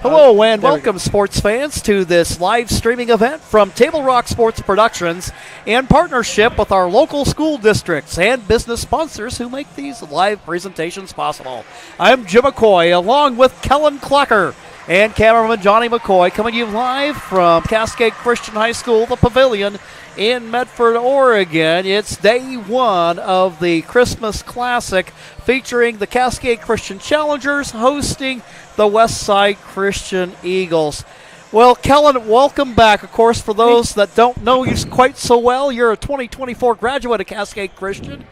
Hello and welcome, sports fans, to this live streaming event from Table Rock Sports Productions in partnership with our local school districts and business sponsors who make these live presentations possible. I'm Jim McCoy, along with Kellen Clucker and cameraman Johnny McCoy, coming to you live from Cascade Christian High School, the Pavilion in Medford, Oregon. It's day one of the Christmas Classic featuring the Cascade Christian Challengers hosting the Westside Christian Eagles. Well, Kellen, welcome back. Of course, for those that don't know you quite so well, you're a 2024 graduate of Cascade Christian.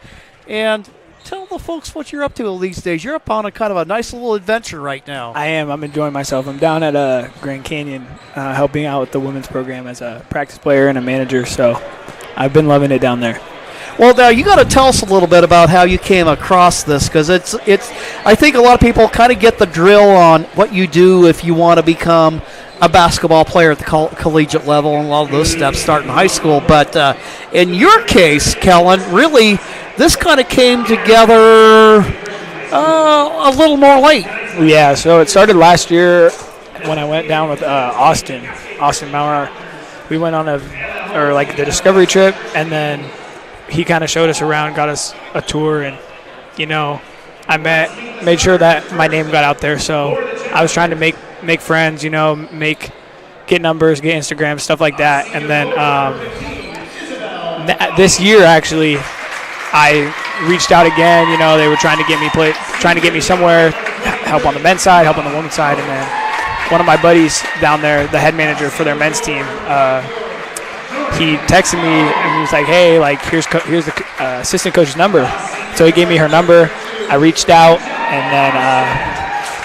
And tell the folks what you're up to these days. You're up on a kind of a nice little adventure right now. I am. I'm enjoying myself. I'm down at Grand Canyon helping out with the women's program as a practice player and a manager, so I've been loving it down there. Well, now you got to tell us a little bit about how you came across this, because it's. I think a lot of people kind of get the drill on what you do if you want to become a basketball player at the collegiate level, and a lot of those steps start in high school. But in your case, Kellen, really, this kind of came together a little more late. Yeah, so it started last year when I went down with Austin Maurer. We went on the discovery trip, and then he kind of showed us around, got us a tour, and I made sure that my name got out there. So I was trying to make friends, get numbers, get Instagram, stuff like that. And then this year, actually, I reached out again. They were trying to get me somewhere, help on the men's side, help on the women's side, and then one of my buddies down there, the head manager for their men's team, he texted me and he was like, "Hey, here's the assistant coach's number." So he gave me her number. I reached out, and then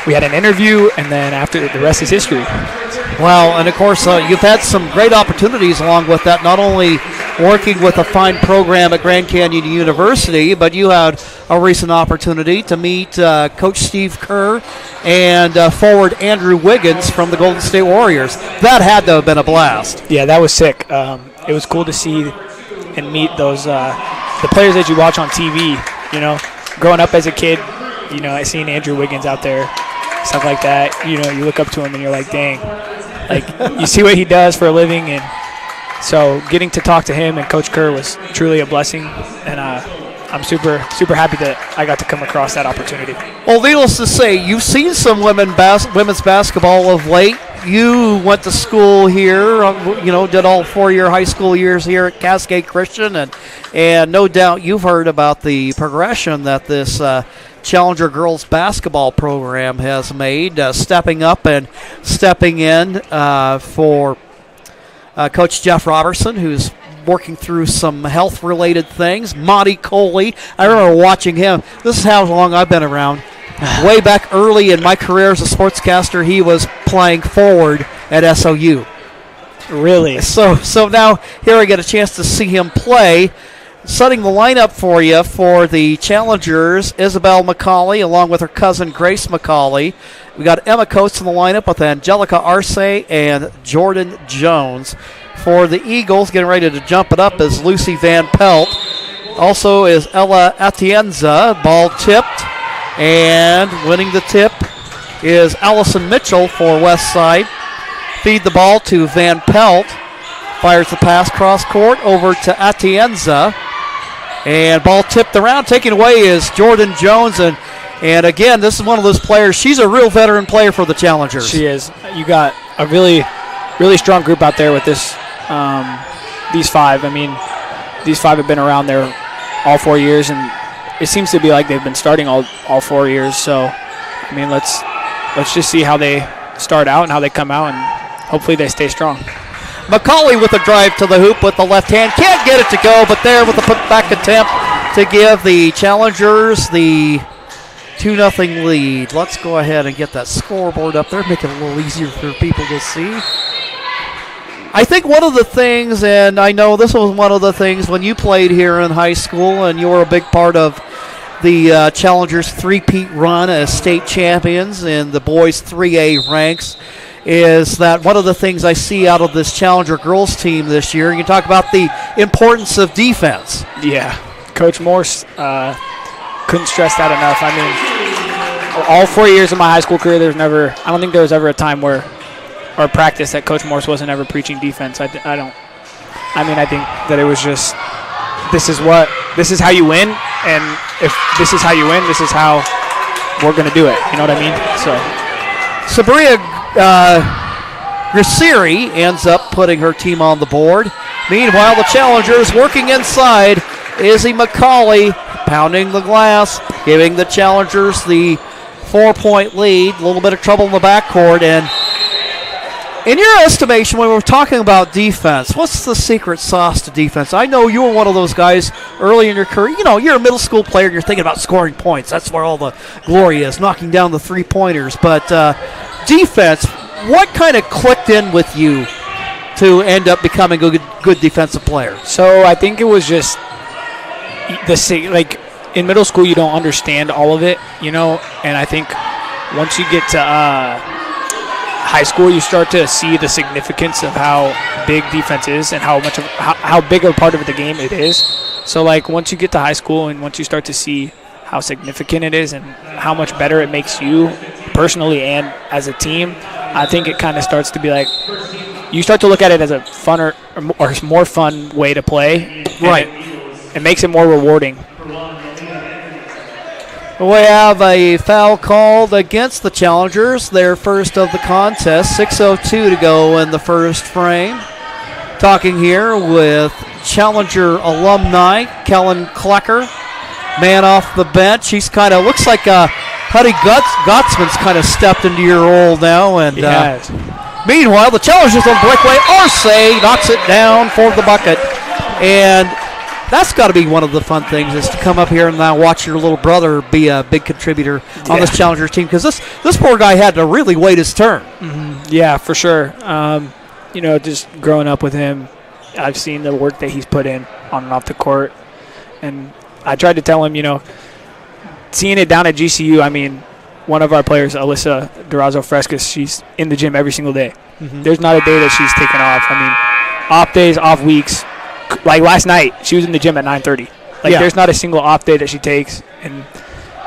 we had an interview, and then after, the rest is history. Well, and of course, you've had some great opportunities along with that, not only working with a fine program at Grand Canyon University, but you had a recent opportunity to meet Coach Steve Kerr and forward Andrew Wiggins from the Golden State Warriors. That had to have been a blast. Yeah, that was sick. It was cool to see and meet those the players that you watch on TV. Growing up as a kid, I seen Andrew Wiggins out there, stuff like that. You look up to him and you're like, dang. You see what he does for a living, and so getting to talk to him and Coach Kerr was truly a blessing, and I'm super happy that I got to come across that opportunity. Well, needless to say, you've seen some women's basketball of late. You went to school here, did all 4-year high school years here at Cascade Christian, and no doubt you've heard about the progression that this Challenger girls basketball program has made, stepping up and stepping in for Coach Jeff Robertson, who's working through some health-related things. Monty Coley, I remember watching him. This is how long I've been around. Way back early in my career as a sportscaster, he was playing forward at SOU. Really? So now here I get a chance to see him play. Setting the lineup for you for the Challengers, Isabel McCauley, along with her cousin Grace McCauley. We got Emma Coates in the lineup with Angelica Arce and Jordan Jones. For the Eagles, getting ready to jump it up is Lucy Van Pelt. Also is Ella Atienza, ball tipped. And winning the tip is Allison Mitchell for Westside. Feed the ball to Van Pelt. Fires the pass cross court over to Atienza. And ball tipped around. Taking away is Jordan Jones. And again, this is one of those players. She's a real veteran player for the Challengers. She is. You got a really, really strong group out there with this. These five. These five have been around there all 4 years, and it seems to be like they've been starting all 4 years. So, let's just see how they start out and how they come out, and hopefully they stay strong. McCauley with a drive to the hoop with the left hand. Can't get it to go, but there with the putback attempt to give the Challengers the 2-0 lead. Let's go ahead and get that scoreboard up there, make it a little easier for people to see. I think one of the things, and I know this was one of the things when you played here in high school, and you were a big part of the Challengers three-peat run as state champions in the boys 3A ranks, is that one of the things I see out of this Challenger girls team this year, you talk about the importance of defense. Yeah, Coach Morse couldn't stress that enough. all 4 years of my high school career, I don't think there was ever a time where, or practice that Coach Morse wasn't ever preaching defense. I think that it was just, this is how you win, and if this is how you win, this is how we're going to do it. You know what I mean? So, Sabria Grisiri ends up putting her team on the board. Meanwhile, the challengers working inside. Izzy McCauley pounding the glass, giving the challengers the 4-point lead. A little bit of trouble in the backcourt. And in your estimation, when we're talking about defense, what's the secret sauce to defense? I know you were one of those guys early in your career. You know, you're a middle school player and you're thinking about scoring points. That's where all the glory is, knocking down the three-pointers. But defense, what kind of clicked in with you to end up becoming a good defensive player? So I think it was just in middle school you don't understand all of it, you know, and I think once you get to high school you start to see the significance of how big defense is and how big of a part of the game it is. So like once you get to high school and once you start to see how significant it is and how much better it makes you personally and as a team, I think it kind of starts to be like you start to look at it as a funner or more fun way to play. Right. It makes it more rewarding. We have a foul called against the challengers, their first of the contest. 6:02 to go in the first frame. Talking here with Challenger alumni Kellen Klecker, man off the bench. He's kind of looks like Huddy Gottsman's kind of stepped into your role now. And meanwhile, the challengers on breakaway. Arce knocks it down for the bucket. And that's got to be one of the fun things is to come up here and now watch your little brother be a big contributor on this Challengers team, because this poor guy had to really wait his turn. Mm-hmm. Yeah, for sure. You know, just growing up with him, I've seen the work that he's put in on and off the court. And I tried to tell him, you know, seeing it down at GCU, I mean, one of our players, Alyssa Durazo-Frescas, she's in the gym every single day. Mm-hmm. There's not a day that she's taken off. I mean, off days, off weeks. Like last night, she was in the gym at 9:30. There's not a single off day that she takes, and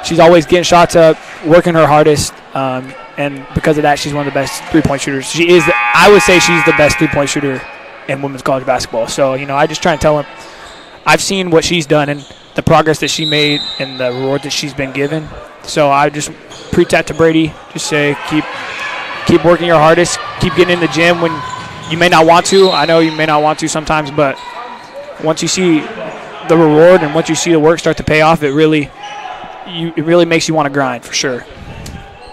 she's always getting shots up, working her hardest, and because of that, she's one of the best three-point shooters. I would say she's the best three-point shooter in women's college basketball. So, you know, I just try and tell her, I've seen what she's done and the progress that she made and the reward that she's been given. So I just preach that to Brady. Just say, keep working your hardest, keep getting in the gym when you may not want to. I know you may not want to sometimes, but once you see the reward and once you see the work start to pay off, it really makes you want to grind for sure.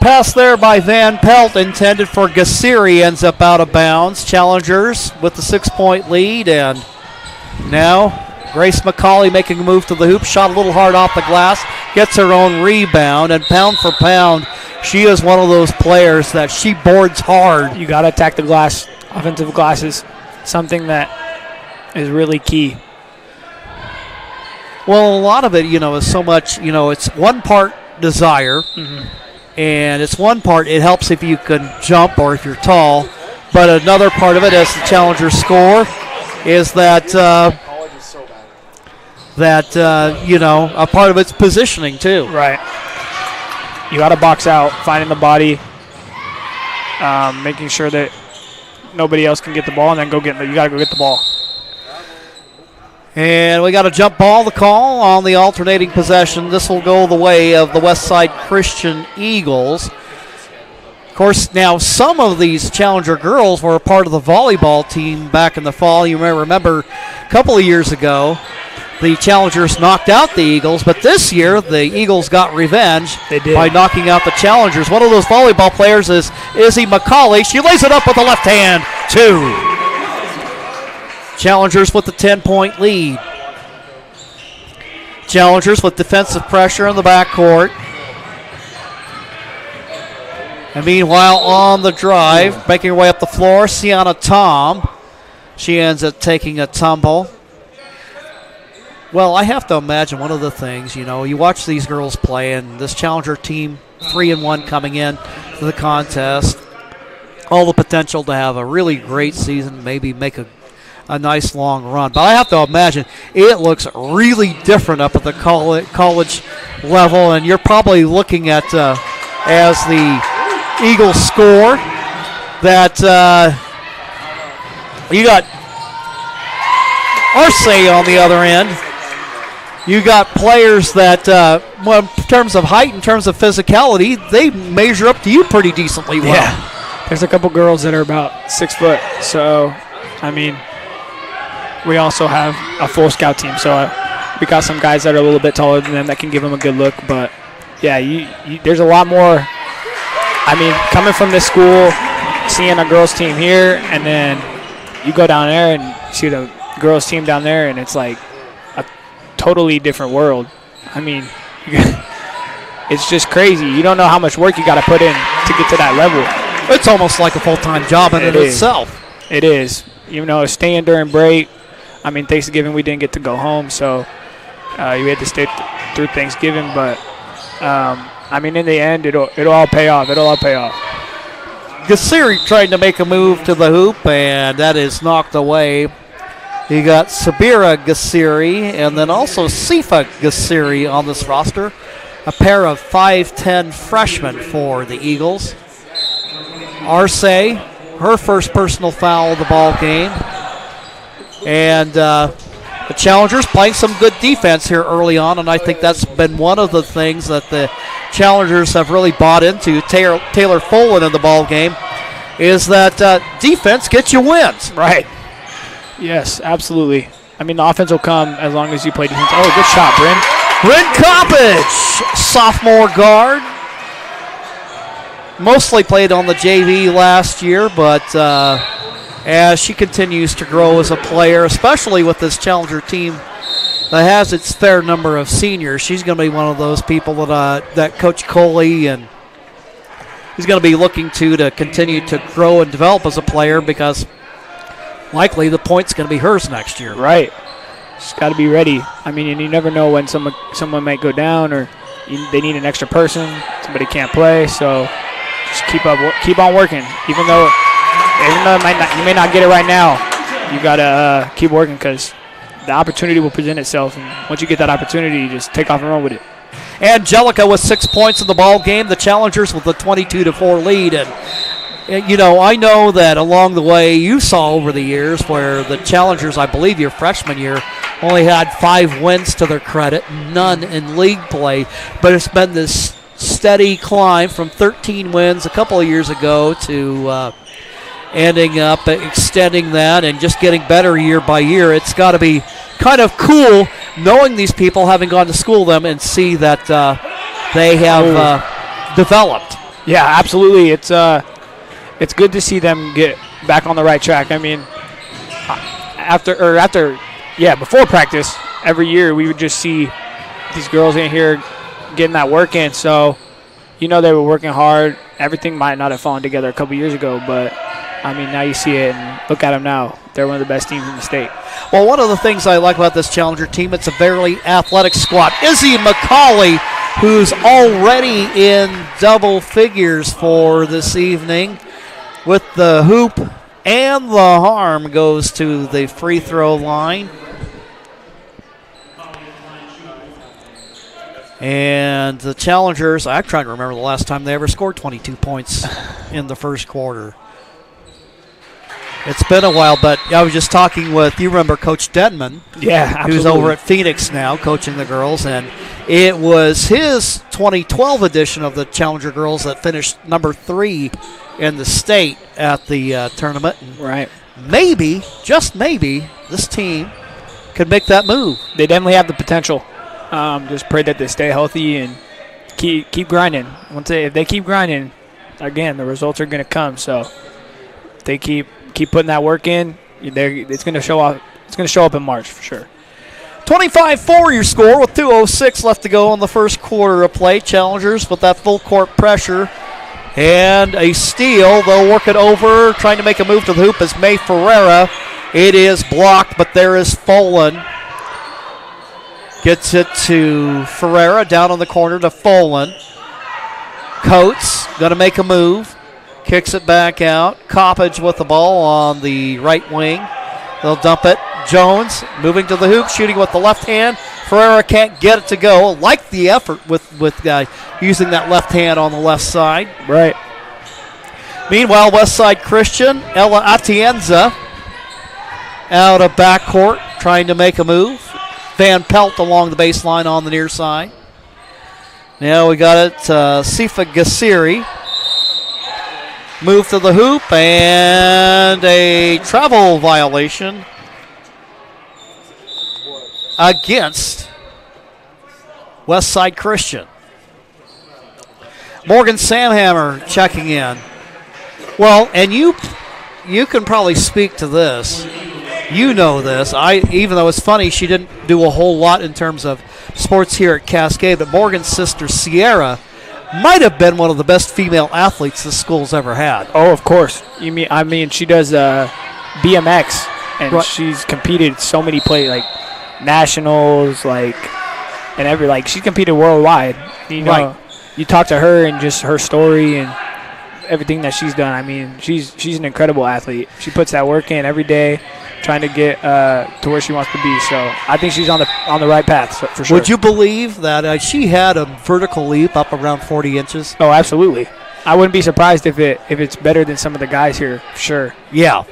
Pass there by Van Pelt, intended for Gasiri, ends up out of bounds. Challengers with the 6-point lead, and now Grace McCauley making a move to the hoop, shot a little hard off the glass, gets her own rebound, and pound for pound, she is one of those players that she boards hard. You got to attack the glass. Offensive glass is something that is really key. Well, a lot of it, you know, is so much, you know, it's one part desire, and it's one part it helps if you can jump or if you're tall, but another part of it, as the challengers score, is that you know, a part of it's positioning too. Right. You got to box out, finding the body, making sure that nobody else can get the ball, and then you got to go get the ball. And we got a jump ball, the call on the alternating possession. This will go the way of the Westside Christian Eagles. Of course, now some of these Challenger girls were a part of the volleyball team back in the fall. You may remember a couple of years ago, the Challengers knocked out the Eagles, but this year the Eagles got revenge by knocking out the Challengers. One of those volleyball players is Izzy McCauley. She lays it up with the left hand, 2. Challengers with the 10-point lead. Challengers with defensive pressure in the backcourt. And meanwhile, on the drive, making her way up the floor, Sienna Tom. She ends up taking a tumble. Well, I have to imagine one of the things, you know, you watch these girls play, and this Challenger team, 3-1 coming in to the contest. All the potential to have a really great season, maybe make a nice long run. But I have to imagine it looks really different up at the college level, and you're probably looking at as the Eagles score. That you got Arce on the other end. You got players that, in terms of height, in terms of physicality, they measure up to you pretty decently well. Yeah. There's a couple girls that are about 6 foot. So, I mean, we also have a full scout team. So we got some guys that are a little bit taller than them that can give them a good look. But, yeah, there's a lot more. I mean, coming from this school, seeing a girls team here, and then you go down there and see the girls team down there, and it's like a totally different world. I mean, it's just crazy. You don't know how much work you got to put in to get to that level. It's almost like a full-time job in itself. It is. You know, staying during break. I mean, Thanksgiving we didn't get to go home, so you had to stay through Thanksgiving. But I mean, in the end, it'll all pay off. It'll all pay off. Gassiri trying to make a move to the hoop, and that is knocked away. You got Sabira Gassiri and then also Sifa Gassiri on this roster, a pair of 5'10 freshmen for the Eagles. Arce, her first personal foul of the ball game. And the Challengers playing some good defense here early on, and I think that's been one of the things that the Challengers have really bought into. Taylor Folan in the ball game is that defense gets you wins. Right. Yes, absolutely. I mean, the offense will come as long as you play defense. Oh, good shot, Bryn. Bryn Coppage, sophomore guard. Mostly played on the JV last year, but as she continues to grow as a player, especially with this Challenger team that has its fair number of seniors, she's going to be one of those people that Coach Coley and he's going to be looking to continue to grow and develop as a player, because likely the point's going to be hers next year. Right. She's got to be ready. I mean, and you never know when someone might go down or they need an extra person. Somebody can't play, so just keep on working. Even though you may not get it right now, you got to keep working, because the opportunity will present itself. And once you get that opportunity, you just take off and run with it. Angelica with 6 points in the ball game. The Challengers with a 22-4 lead. And, you know, I know that along the way you saw over the years where the Challengers, I believe your freshman year, only had 5 wins to their credit, none in league play. But it's been this steady climb from 13 wins a couple of years ago to ending up extending that and just getting better year by year. It's got to be kind of cool knowing these people, having gone to school them, and see that they have developed. Yeah, absolutely. It's good to see them get back on the right track. I mean, before practice, every year we would just see these girls in here getting that work in. So, you know, they were working hard. Everything might not have fallen together a couple years ago, but I mean, now you see it, and look at them now. They're one of the best teams in the state. Well, one of the things I like about this Challenger team, it's a very athletic squad. Izzy McCauley, who's already in double figures for this evening with the hoop and the harm, goes to the free throw line. And the Challengers, I'm trying to remember the last time they ever scored 22 points in the first quarter. It's been a while, but I was just talking with, you remember Coach Denman? Yeah, absolutely. Who's over at Phoenix now coaching the girls, and it was his 2012 edition of the Challenger girls that finished number 3 in the state at the tournament. And right. Maybe, just maybe, this team could make that move. They definitely have the potential. Just pray that they stay healthy and keep grinding. If they keep grinding, again, the results are going to come. So if they keep putting that work in, it's going to show off. It's going to show up in March for sure. 25-4 your score with 2:06 left to go in the first quarter of play. Challengers with that full court pressure and a steal. They'll work it over, trying to make a move to the hoop is May Ferreira. It is blocked, but there is Folan. Gets it to Ferreira, down on the corner to Folan. Coates going to make a move. Kicks it back out. Coppage with the ball on the right wing. They'll dump it. Jones moving to the hoop, shooting with the left hand. Ferreira can't get it to go. Like the effort with using that left hand on the left side. Right. Meanwhile, Westside Christian, Ella Atienza out of backcourt trying to make a move. Van Pelt along the baseline on the near side. Now we got it, Sifa Gassiri. Move to the hoop and a travel violation against Westside Christian. Morgan Samhammer checking in. Well, and you can probably speak to this. You know this. Even though it's funny, she didn't do a whole lot in terms of sports here at Cascade, but Morgan's sister Sierra might have been one of the best female athletes this school's ever had. Oh, of course. I mean, she does BMX, and right. She's competed so many like nationals, she's competed worldwide. You know, right. You talk to her and just her story and everything that she's done. I mean, she's an incredible athlete. She puts that work in every day, trying to get to where she wants to be. So I think she's on the right path for sure. Would you believe that she had a vertical leap up around 40 inches? Oh, absolutely. I wouldn't be surprised if it's better than some of the guys here. Sure. Yeah.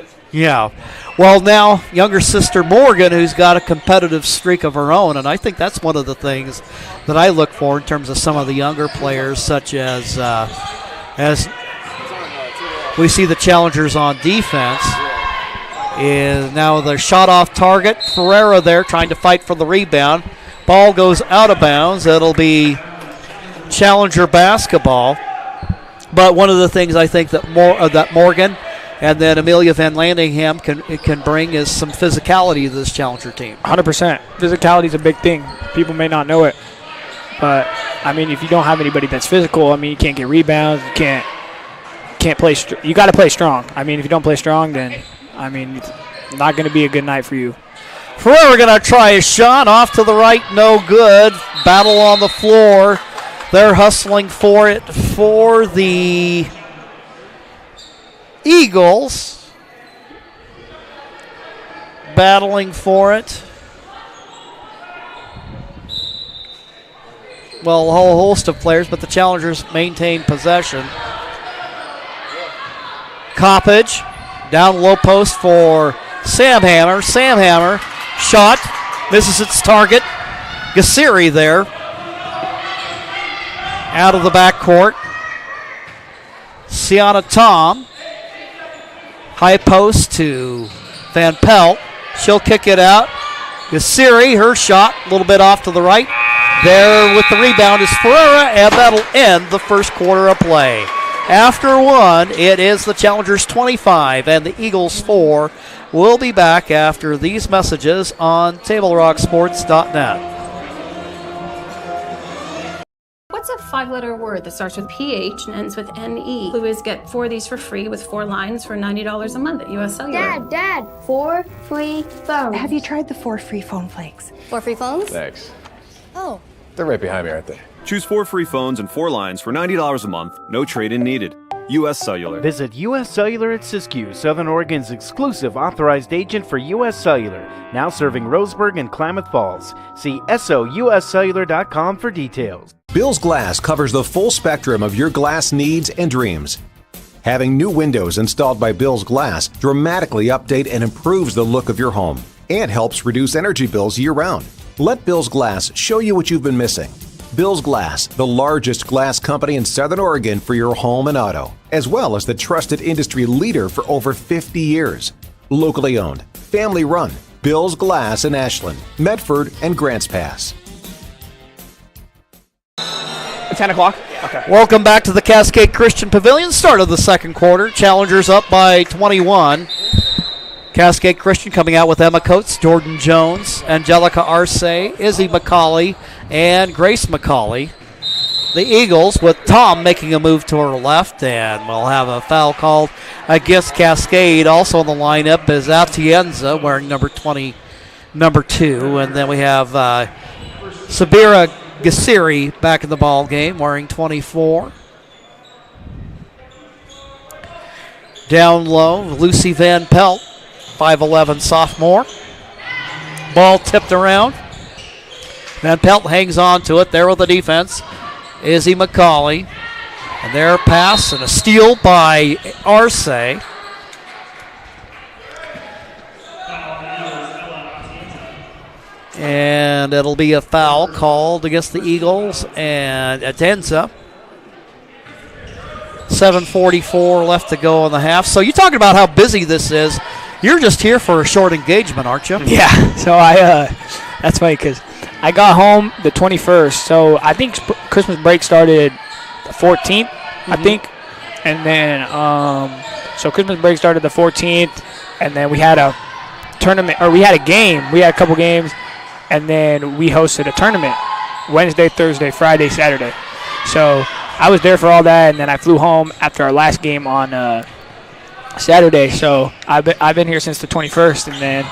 Well, now younger sister Morgan, who's got a competitive streak of her own, and I think that's one of the things that I look for in terms of some of the younger players, such as we see the challengers on defense. Is now the shot off target. Ferreira there trying to fight for the rebound. Ball goes out of bounds. It'll be challenger basketball. But one of the things I think that Morgan and then Amelia Van Landingham can bring is some physicality to this challenger team. 100%. Physicality is a big thing. People may not know it. But, I mean, if you don't have anybody that's physical, I mean, you can't get rebounds. You can't play. You got to play strong. I mean, if you don't play strong, then, I mean, it's not going to be a good night for you. Ferreira going to try a shot off to the right, no good. Battle on the floor. They're hustling for it for the Eagles. Battling for it. Well, a whole host of players, but the challengers maintain possession. Coppage down low post for Samhammer. Samhammer shot, misses its target. Gassiri there. Out of the backcourt. Sienna Tom. High post to Van Pelt. She'll kick it out. Gassiri, her shot, a little bit off to the right. There with the rebound is Ferreira, and that'll end the first quarter of play. After one, it is the Challengers 25 and the Eagles 4. We'll be back after these messages on TableRockSports.net. What's a 5-letter word that starts with PH and ends with NE? Clue is get 4 of these for free with 4 lines for $90 a month at US Cellular. Dad, 4 free phones. Have you tried the 4 free phone flakes? 4 free phones? Thanks. Oh. They're right behind me, aren't they? Choose 4 free phones and 4 lines for $90 a month. No trade-in needed. US Cellular. Visit US Cellular at Siskiyou, Southern Oregon's exclusive authorized agent for US Cellular, now serving Roseburg and Klamath Falls. See souscellular.com for details. Bill's Glass covers the full spectrum of your glass needs and dreams. Having new windows installed by Bill's Glass dramatically update and improves the look of your home and helps reduce energy bills year-round. Let Bill's Glass show you what you've been missing. Bill's Glass, the largest glass company in Southern Oregon for your home and auto, as well as the trusted industry leader for over 50 years. Locally owned, family run, Bill's Glass in Ashland, Medford, and Grants Pass. 10 o'clock? Okay. Welcome back to the Cascade Christian Pavilion. Start of the second quarter. Challengers up by 21. Cascade Christian coming out with Emma Coates, Jordan Jones, Angelica Arce, Izzy McCauley, and Grace McCauley. The Eagles with Tom making a move to her left, and we'll have a foul called against Cascade. Also in the lineup is Atienza wearing number 2, and then we have Sabira Gassiri back in the ball game wearing 24. Down low, Lucy Van Pelt, 5'11" sophomore. Ball tipped around. Van Pelt hangs on to it. There with the defense, Izzy McCauley. And their pass and a steal by Arce. And it'll be a foul called against the Eagles and Atenza. 7:44 left to go in the half. So you're talking about how busy this is. You're just here for a short engagement, aren't you? Yeah. So that's funny because I got home the 21st. So I think Christmas break started the 14th, I think. And then, so Christmas break started the 14th. And then we had a tournament, or we had a game. We had a couple games. And then we hosted a tournament Wednesday, Thursday, Friday, Saturday. So I was there for all that, and then I flew home after our last game on Saturday. So I've been here since the 21st, and then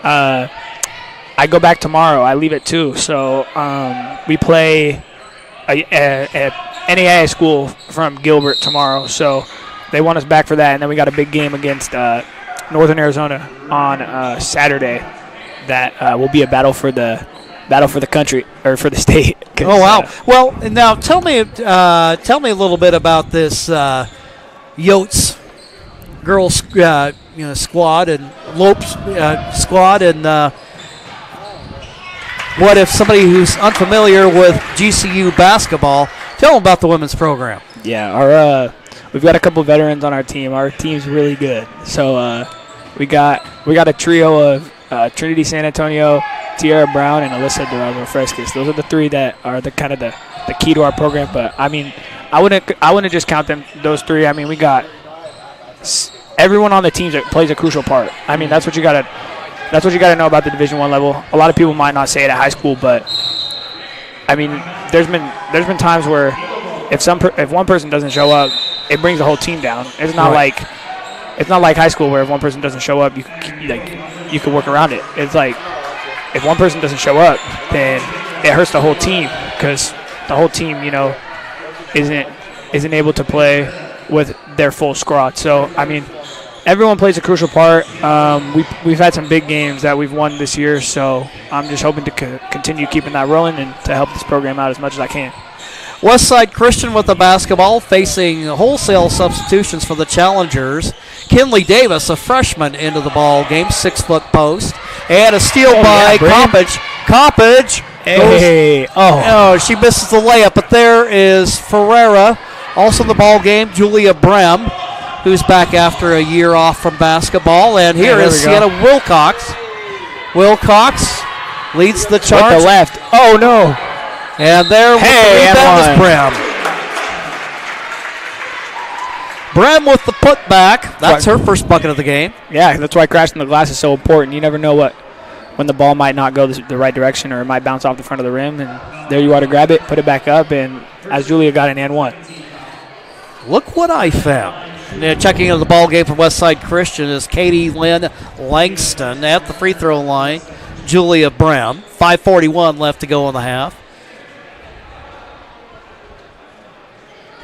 I go back tomorrow. I leave at 2. So we play a NAIA school from Gilbert tomorrow. So they want us back for that, and then we got a big game against Northern Arizona on Saturday. That will be a battle for the country or for the state. Oh wow! Well, now tell me a little bit about this Yotes girls squad and Lopes squad, and what if somebody who's unfamiliar with GCU basketball? Tell them about the women's program. Yeah, we've got a couple veterans on our team. Our team's really good. So we got a trio of Trinity San Antonio, Tiara Brown, and Alyssa Durazzo Frescas. Those are the 3 that are the kind of the key to our program. But I mean, I wouldn't just count those 3. I mean, we got everyone on the team that plays a crucial part. I mean, that's what you gotta know about the Division I level. A lot of people might not say it at high school, but I mean, there's been times where if one person doesn't show up, it brings the whole team down. It's not like high school where if one person doesn't show up, you can work around it. It's like if one person doesn't show up, then it hurts the whole team because the whole team, isn't able to play with their full squad. So I mean, everyone plays a crucial part. We've had some big games that we've won this year, so I'm just hoping to continue keeping that rolling and to help this program out as much as I can. Westside Christian with the basketball, facing wholesale substitutions for the challengers. Kinley Davis, a freshman, into the ball game, 6-foot post, and a steal by Coppage. Coppage. Hey. Oh, she misses the layup, but there is Ferreira, also in the ball game. Julia Brem, who's back after a year off from basketball, and here is Sienna Wilcox. Wilcox leads the charge. With the left. Oh no. And there with the rebound is Brem. Brem with the putback. That's her first bucket of the game. Yeah, that's why crashing the glass is so important. You never know when the ball might not go the right direction or it might bounce off the front of the rim. And there you are to grab it, put it back up, and as Julia got an and 1. Look what I found. Checking into the ball game from Westside Christian is Katie Lynn Langston at the free throw line. Julia Brem. 5:41 left to go in the half.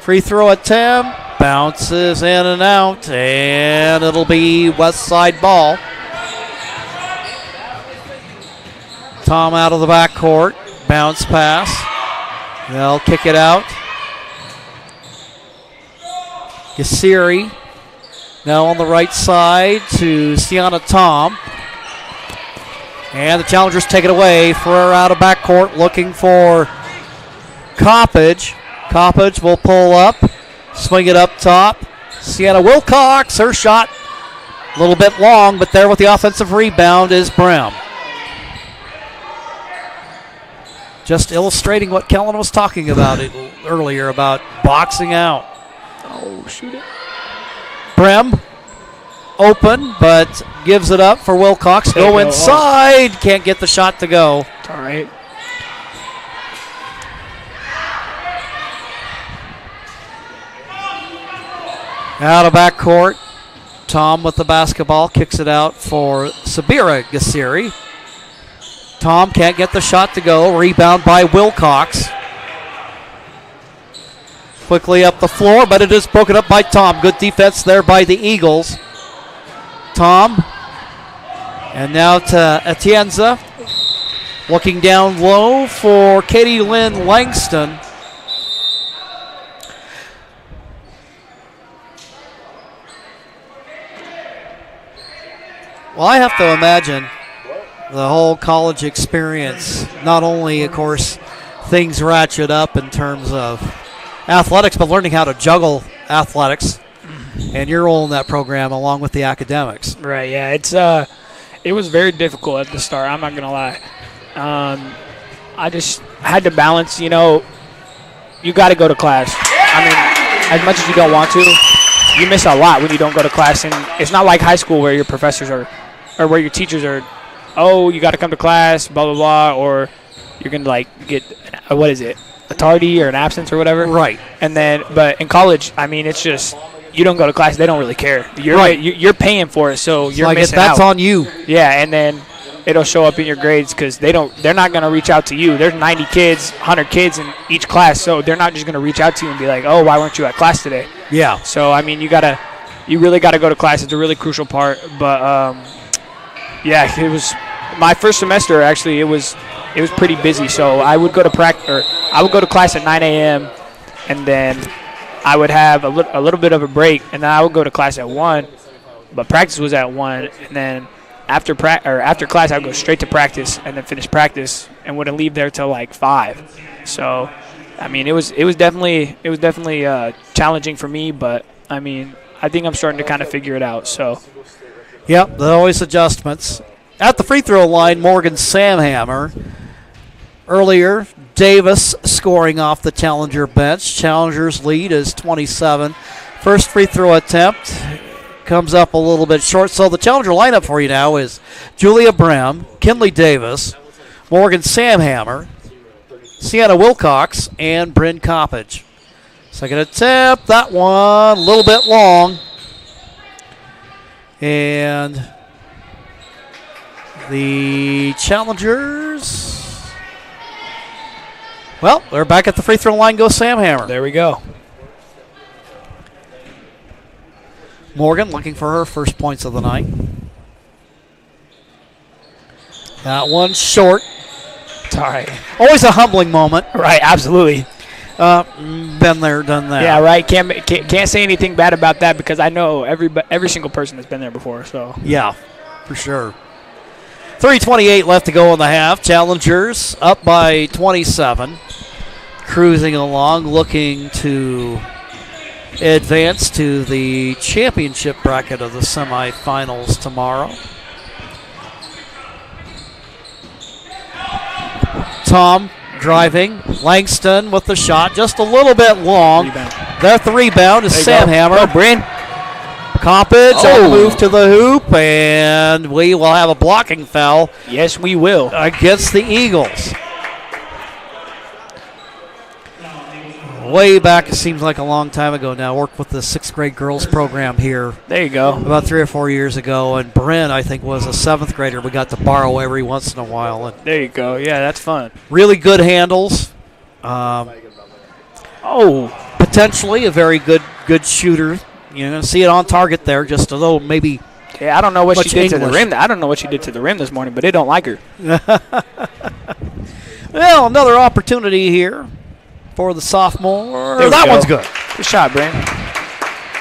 Free throw attempt, bounces in and out, and it'll be Westside ball. Tom out of the backcourt, bounce pass. They'll kick it out. Yassiri now on the right side to Sienna Tom. And the challengers take it away. Ferrer out of backcourt looking for Coppage. Coppage will pull up, swing it up top. Sienna Wilcox, her shot a little bit long, but there with the offensive rebound is Brem. Just illustrating what Kellen was talking about earlier about boxing out. Oh, shoot it. Brem open, but gives it up for Wilcox. Go inside. Can't get the shot to go. It's all right. Out of backcourt. Tom with the basketball. Kicks it out for Sabira Gassiri. Tom can't get the shot to go. Rebound by Wilcox. Quickly up the floor, but it is broken up by Tom. Good defense there by the Eagles. Tom. And now to Atienza. Looking down low for Katie Lynn Langston. Well, I have to imagine the whole college experience, not only, of course, things ratchet up in terms of athletics, but learning how to juggle athletics and your role in that program along with the academics. Right, yeah. It was very difficult at the start, I'm not going to lie. I just had to balance, you got to go to class. I mean, as much as you don't want to, you miss a lot when you don't go to class. And it's not like high school where your professors are, or where your teachers are, oh, you got to come to class, blah, blah, blah, or you're going to, get, a tardy or an absence or whatever. Right. And then, but in college, I mean, it's just, you don't go to class, they don't really care. You're paying for it, so you're missing out. That's on you. Yeah, and then it'll show up in your grades because they're not going to reach out to you. There's 90 kids, 100 kids in each class, so they're not just going to reach out to you and be like, oh, why weren't you at class today? Yeah. So, I mean, you really got to go to class. It's a really crucial part. But, yeah, it was my first semester, actually, it was pretty busy. So I would go to class at 9 a.m., and then I would have a little bit of a break, and then I would go to class at 1, but practice was at 1, and then after class I would go straight to practice and then finish practice and wouldn't leave there till 5. So, I mean, it was definitely challenging for me, but I mean, I think I'm starting to kind of figure it out. So, yep, there are always adjustments. At the free throw line, Morgan Samhammer. Earlier, Davis scoring off the Challenger bench. Challenger's lead is 27. First free throw attempt comes up a little bit short. So the Challenger lineup for you now is Julia Brem, Kinley Davis, Morgan Samhammer, Sienna Wilcox, and Bryn Coppage. Second attempt, that one a little bit long. And the Challengers, well, they're back at the free throw line, goes Samhammer. There we go. Morgan looking for her first points of the night. That one short. It's all right. Always a humbling moment. Right, absolutely. Been there, done that. Yeah, right. Can't say anything bad about that because I know every single person that's been there before. So yeah, for sure. 3:28 left to go in the half. Challengers up by 27. Cruising along, looking to advance to the championship bracket of the semifinals tomorrow. Tom driving. Langston with the shot, just a little bit long. There at the rebound is Samhammer. Oh, Bryn. Coppage on the move to the hoop, and we will have a blocking foul. Yes, we will. Against the Eagles. Way back, it seems like a long time ago now, worked with the 6th grade girls program here. There you go. About 3 or 4 years ago, and Bryn, I think, was a 7th grader we got to borrow every once in a while. And there you go. Yeah, that's fun. really good handles. Potentially a very good shooter. You're going to see it on target there, just a little maybe. Yeah, I don't know what she did to the English. rim. I don't know what she did to the rim this morning, but it don't like her. Well, another opportunity here for the sophomore. There we That go. one's good. Good shot, Bryn.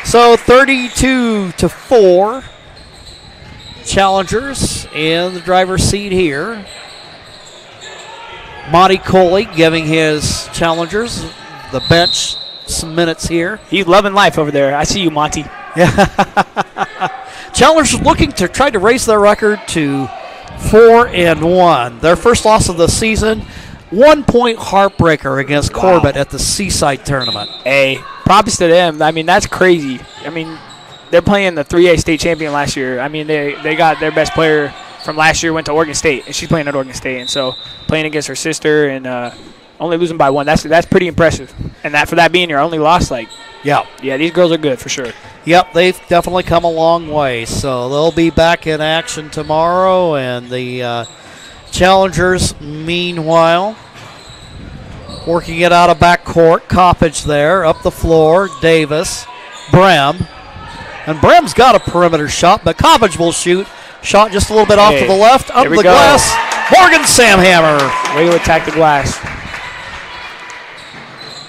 So 32-4. Challengers in the driver's seat here. Monty Coley giving his Challengers, the bench, some minutes here. He's loving life over there. I see you, Monty. Challengers looking to try to raise their record to 4-1. Their first loss of the season, 1-point heartbreaker against Corbett at the Seaside tournament. Hey, props to them. I mean, that's crazy. I mean, they're playing the 3A state champion last year. I mean, they got their best player from last year went to Oregon State, and she's playing at Oregon State. And so playing against her sister and only losing by 1, that's pretty impressive. And that for that being your only loss, yeah, these girls are good for sure. Yep, they've definitely come a long way. So they'll be back in action tomorrow, and the Challengers, meanwhile, working it out of backcourt. Coppage there, up the floor. Davis, Brem. And Brem's got a perimeter shot, but Coppage will shoot. Shot just a little bit off to the left, under the glass. Morgan Samhammer. Way to attack the glass.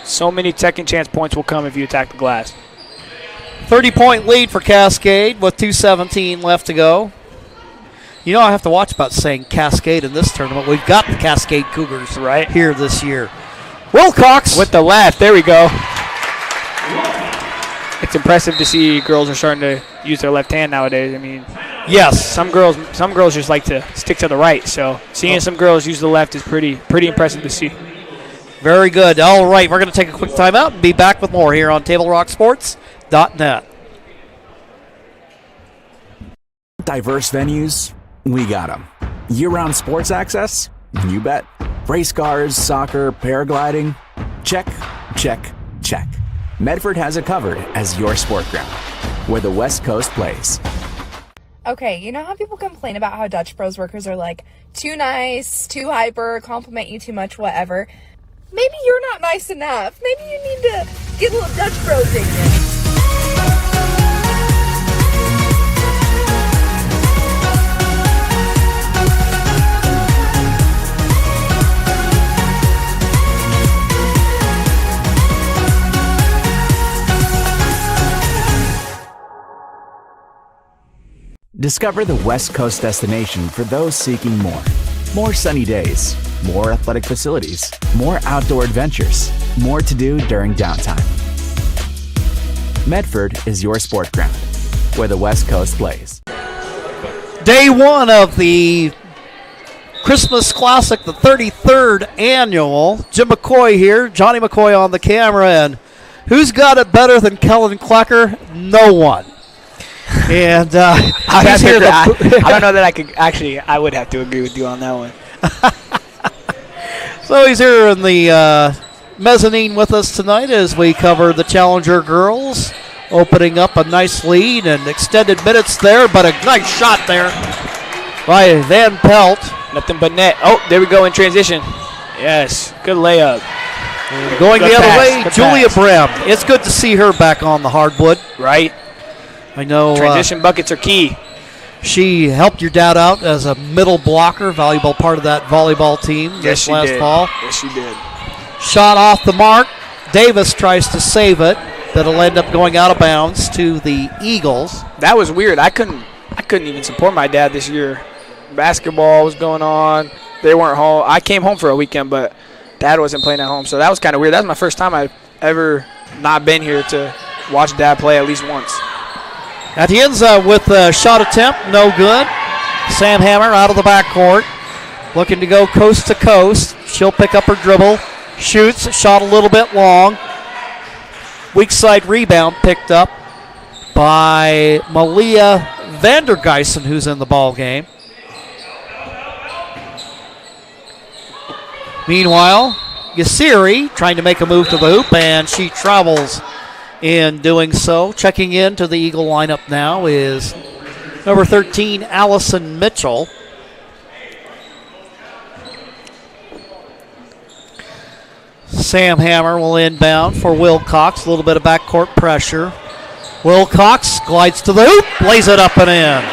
So many second chance points will come if you attack the glass. 30-point lead for Cascade with 2:17 left to go. You know, I have to watch about saying Cascade in this tournament. We've got the Cascade Cougars here this year. Wilcox with the left. There we go. It's impressive to see girls are starting to use their left hand nowadays. I mean, yes, some girls just like to stick to the right. So seeing some girls use the left is pretty impressive to see. Very good. All right, we're going to take a quick timeout and be back with more here on TableRockSports.net. Diverse venues, we got them. Year-round sports access? You bet. Race cars, soccer, paragliding? Check, check, check. Medford has it covered as your sport ground, where the West Coast plays. Okay, you know how people complain about how Dutch Bros workers are like too nice, too hyper, compliment you too much, whatever? Maybe you're not nice enough. Maybe you need to get a little Dutch Bros in you. Discover the West Coast destination for those seeking more. More sunny days, more athletic facilities, more outdoor adventures, more to do during downtime. Medford is your sport ground, where the West Coast plays. Day one of the Christmas Classic, the 33rd annual. Jim McCoy here, Johnny McCoy on the camera, and who's got it better than Kellen Klecker? No one. And I don't know that I could actually. I would have to agree with you on that one. So he's here in the mezzanine with us tonight as we cover the Challenger girls, opening up a nice lead and extended minutes there, but a nice shot there by Van Pelt. Nothing but net. Oh, there we go in transition. Yes, good layup. And going the other way, Julia Brem. It's good to see her back on the hardwood. Right. I know transition buckets are key. She helped your dad out as a middle blocker, valuable part of that volleyball team this last fall. Yes, she did. Shot off the mark. Davis tries to save it. That'll end up going out of bounds to the Eagles. That was weird. I couldn't even support my dad this year. Basketball was going on. They weren't home. I came home for a weekend, but Dad wasn't playing at home, so that was kind of weird. That was my first time I've ever not been here to watch Dad play at least once. Atienza with a shot attempt, no good. Samhammer out of the backcourt, looking to go coast to coast. She'll pick up her dribble, shoots, shot a little bit long. Weak side rebound picked up by Malia Vandergeisen, who's in the ball game. Meanwhile, Yassiri trying to make a move to the hoop, and she travels in doing so. Checking in to the Eagle lineup now is number 13, Allison Mitchell. Samhammer will inbound for Wilcox. A little bit of backcourt pressure. Wilcox glides to the hoop, lays it up and in.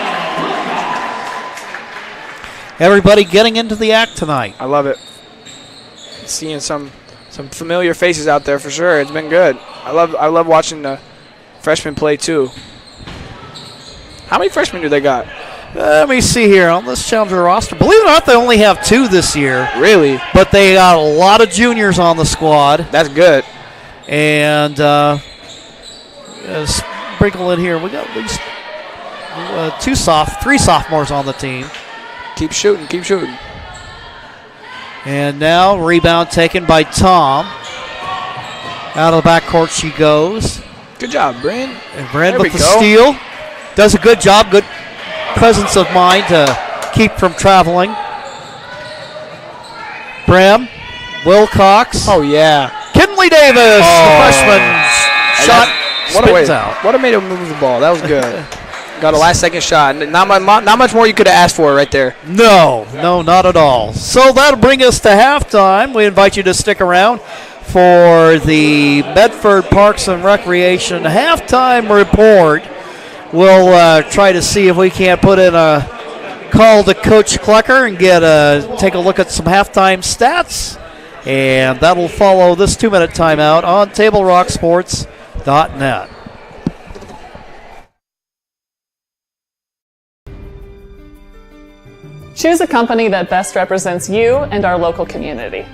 Everybody getting into the act tonight. I love it. Seeing some familiar faces out there for sure. It's been good. I love watching the freshmen play too. How many freshmen do they got? Let me see here on this Challenger roster. Believe it or not, they only have 2 this year. Really? But they got a lot of juniors on the squad. That's good. And sprinkle in here. We got at least 3 sophomores on the team. Keep shooting. Keep shooting. And now rebound taken by Tom. Out of the backcourt she goes. Good job, Bryn. And Bryn with the steal. Does a good job. Good presence of mind to keep from traveling. Brem, Wilcox. Oh, yeah. Kinley Davis, the freshman. Shot spins out. What a way to move the ball. That was good. Got a last-second shot. Not much more you could have asked for right there. No, not at all. So that'll bring us to halftime. We invite you to stick around for the Medford Parks and Recreation halftime report. We'll try to see if we can't put in a call to Coach Klecker and take a look at some halftime stats. And that'll follow this 2-minute timeout on TableRockSports.net. Choose a company that best represents you and our local community.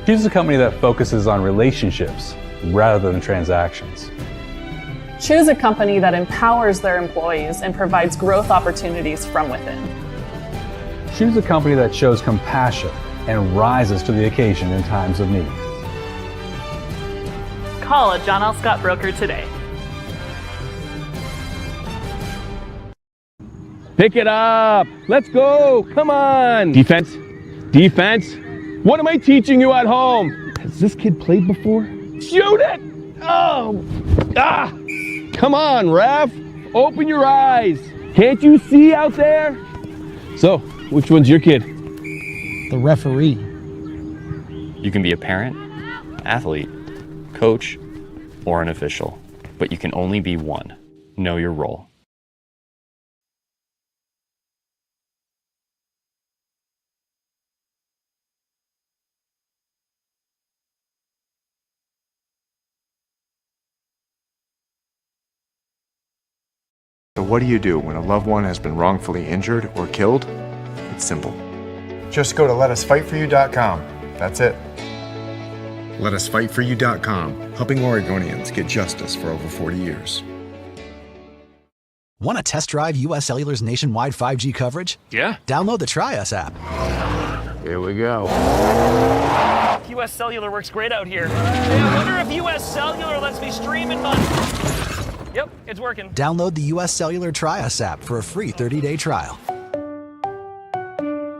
Choose a company that focuses on relationships rather than transactions. Choose a company that empowers their employees and provides growth opportunities from within. Choose a company that shows compassion and rises to the occasion in times of need. Call a John L. Scott broker today. Pick it up. Let's go. Come on. Defense. Defense. What am I teaching you at home? Has this kid played before? Shoot it. Oh. Ah. Come on, ref. Open your eyes. Can't you see out there? So, which one's your kid? The referee. You can be a parent, athlete, coach, or an official, but you can only be one. Know your role. So what do you do when a loved one has been wrongfully injured or killed? It's simple. Just go to letusfightforyou.com. That's it. Letusfightforyou.com, helping Oregonians get justice for over 40 years. Want to test drive U.S. Cellular's nationwide 5G coverage? Yeah. Download the Try Us app. Here we go. U.S. Cellular works great out here. Hey, I wonder if U.S. Cellular lets me stream in my... Yep, it's working. Download the U.S. Cellular Try Us app for a free 30-day trial.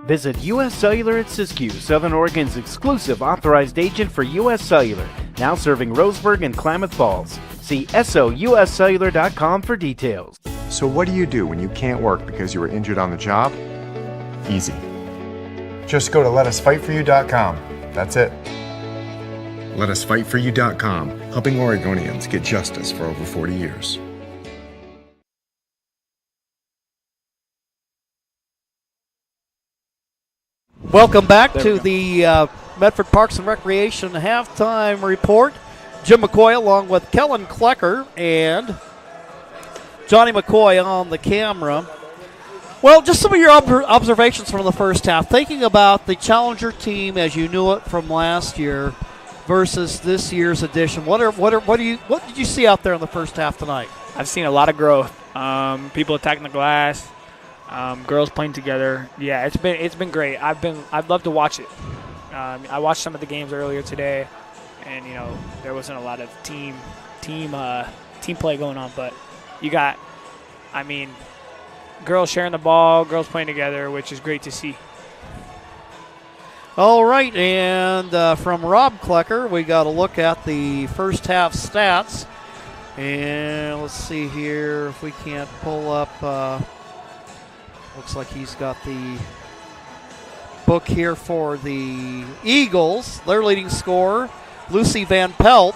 Visit U.S. Cellular at Siskiyou, Southern Oregon's exclusive authorized agent for U.S. Cellular, now serving Roseburg and Klamath Falls. See SOUScellular.com for details. So what do you do when you can't work because you were injured on the job? Easy. Just go to letusfightforyou.com. That's it. Letusfightforyou.com, helping Oregonians get justice for over 40 years. Welcome back to the Medford Parks and Recreation halftime report. Jim McCoy along with Kellen Klecker and Johnny McCoy on the camera. Well, just some of your observations from the first half. Thinking about the Challenger team as you knew it from last year versus this year's edition. What did you see out there in the first half tonight? I've seen a lot of growth. People attacking the glass. Girls playing together. Yeah, it's been great. I'd love to watch it. I watched some of the games earlier today, and there wasn't a lot of team play going on. But you got, girls sharing the ball, girls playing together, which is great to see. All right, and from Rob Klecker, we got to look at the first half stats. And let's see here if we can't pull up. Looks like he's got the book here for the Eagles. Their leading scorer, Lucy Van Pelt,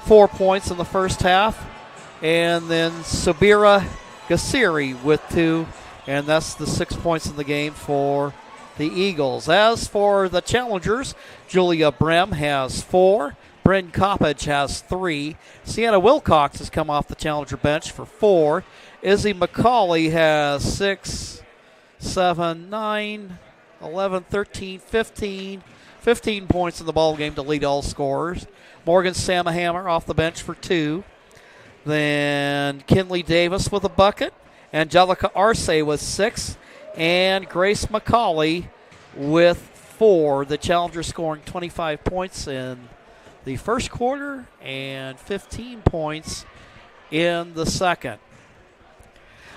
4 points in the first half. And then Sabira Gassiri with 2. And that's the 6 points in the game for the Eagles. As for the challengers, Julia Brem has 4. Bryn Coppage has 3. Sienna Wilcox has come off the challenger bench for 4. Izzy McCauley has 6, 7, 9, 11, 13, 15. 15 points in the ball game to lead all scorers. Morgan Samahammer off the bench for 2. Then Kinley Davis with a bucket. Angelica Arce with 6. And Grace McCauley with 4. The challenger scoring 25 points in the first quarter and 15 points in the second.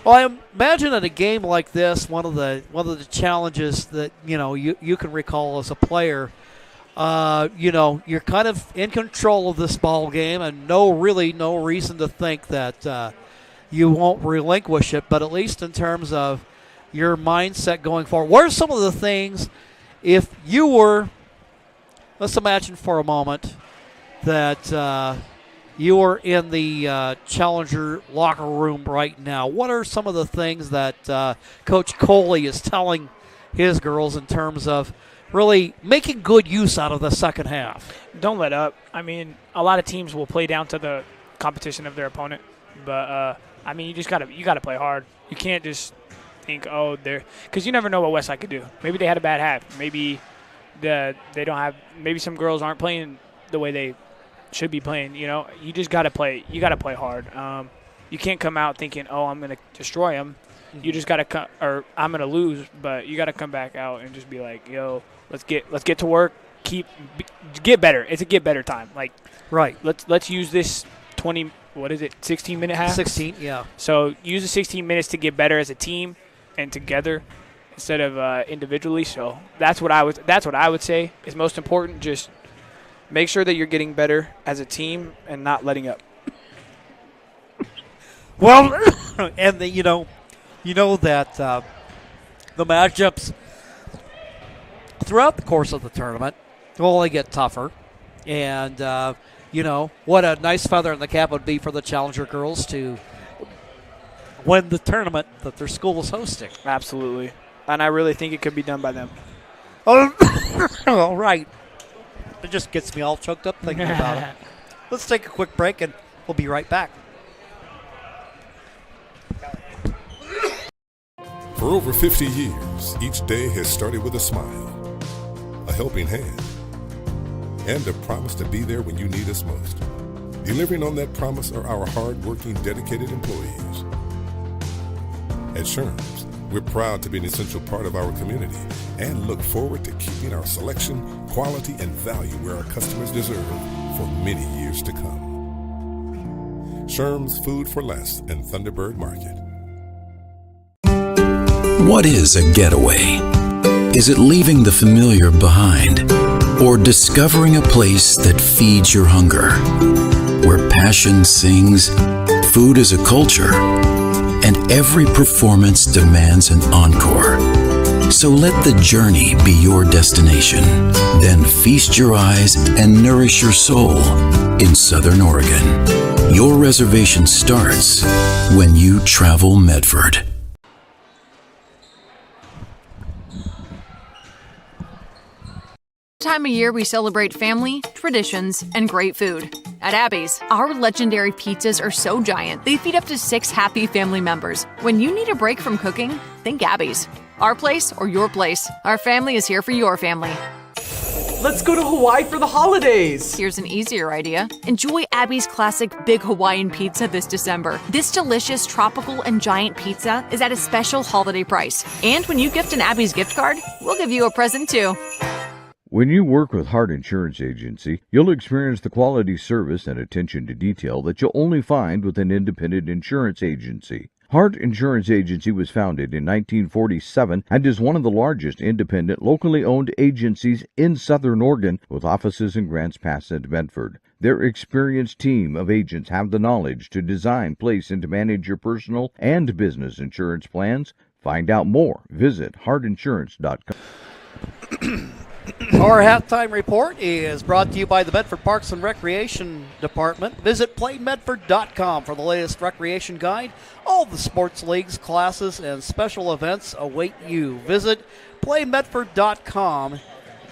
Well, I imagine in a game like this, one of the challenges that you can recall as a player, you're kind of in control of this ball game, and no reason to think that you won't relinquish it. But at least in terms of your mindset going forward, what are some of the things if you were? Let's imagine for a moment that you are in the Challenger locker room right now. What are some of the things that Coach Coley is telling his girls in terms of really making good use out of the second half? Don't let up. I mean, a lot of teams will play down to the competition of their opponent, but I mean, you gotta play hard. You can't just think, oh, because you never know what Westside could do. Maybe they had a bad half. Maybe they don't have. Maybe some girls aren't playing the way they should be playing. You know, you just gotta play. You gotta play hard. You can't come out thinking, oh, I'm gonna destroy them. You just gotta or I'm gonna lose, but you gotta come back out and just be like, yo, let's get to work. Get better. It's a get better time. Like, right. Let's use this 16-minute half. 16, yeah. So use the 16 minutes to get better as a team and together instead of individually. So that's what I would say is most important. Just make sure that you're getting better as a team and not letting up. Well, and you know that the matchups throughout the course of the tournament will only get tougher, and what a nice feather in the cap would be for the Challenger girls to win the tournament that their school is hosting. Absolutely, and I really think it could be done by them. All right. It just gets me all choked up thinking about it. Let's take a quick break, and we'll be right back. For over 50 years, each day has started with a smile, a helping hand, and a promise to be there when you need us most. Delivering on that promise are our hard-working, dedicated employees. At Sherms, we're proud to be an essential part of our community and look forward to keeping our selection, quality, and value where our customers deserve for many years to come. Sherms Food for Less and Thunderbird Market. What is a getaway? Is it leaving the familiar behind? Or discovering a place that feeds your hunger? Where passion sings, food is a culture, and every performance demands an encore. So let the journey be your destination. Then feast your eyes and nourish your soul in Southern Oregon. Your reservation starts when you travel Medford. Time of year we celebrate family, traditions, and great food. At Abby's, our legendary pizzas are so giant, they feed up to 6 happy family members. When you need a break from cooking, think Abby's. Our place or your place. Our family is here for your family. Let's go to Hawaii for the holidays! Here's an easier idea. Enjoy Abby's classic Big Hawaiian Pizza this December. This delicious tropical and giant pizza is at a special holiday price. And when you gift an Abby's gift card, we'll give you a present too. When you work with Hart Insurance Agency, you'll experience the quality service and attention to detail that you'll only find with an independent insurance agency. Hart Insurance Agency was founded in 1947 and is one of the largest independent, locally owned agencies in Southern Oregon, with offices in Grants Pass and Medford. Their experienced team of agents have the knowledge to design, place, and to manage your personal and business insurance plans. Find out more. Visit hartinsurance.com. Our halftime report is brought to you by the Medford Parks and Recreation Department. Visit playmedford.com for the latest recreation guide. All the sports leagues, classes, and special events await you. Visit playmedford.com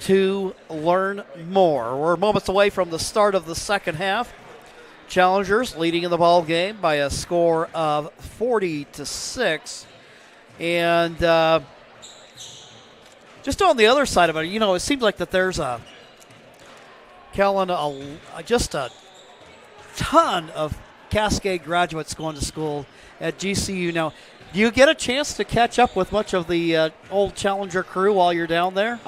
to learn more. We're moments away from the start of the second half. Challengers leading in the ball game by a score of 40-6. And just on the other side of it, it seems like that there's just a ton of Cascade graduates going to school at GCU. Now, do you get a chance to catch up with much of the old Challenger crew while you're down there?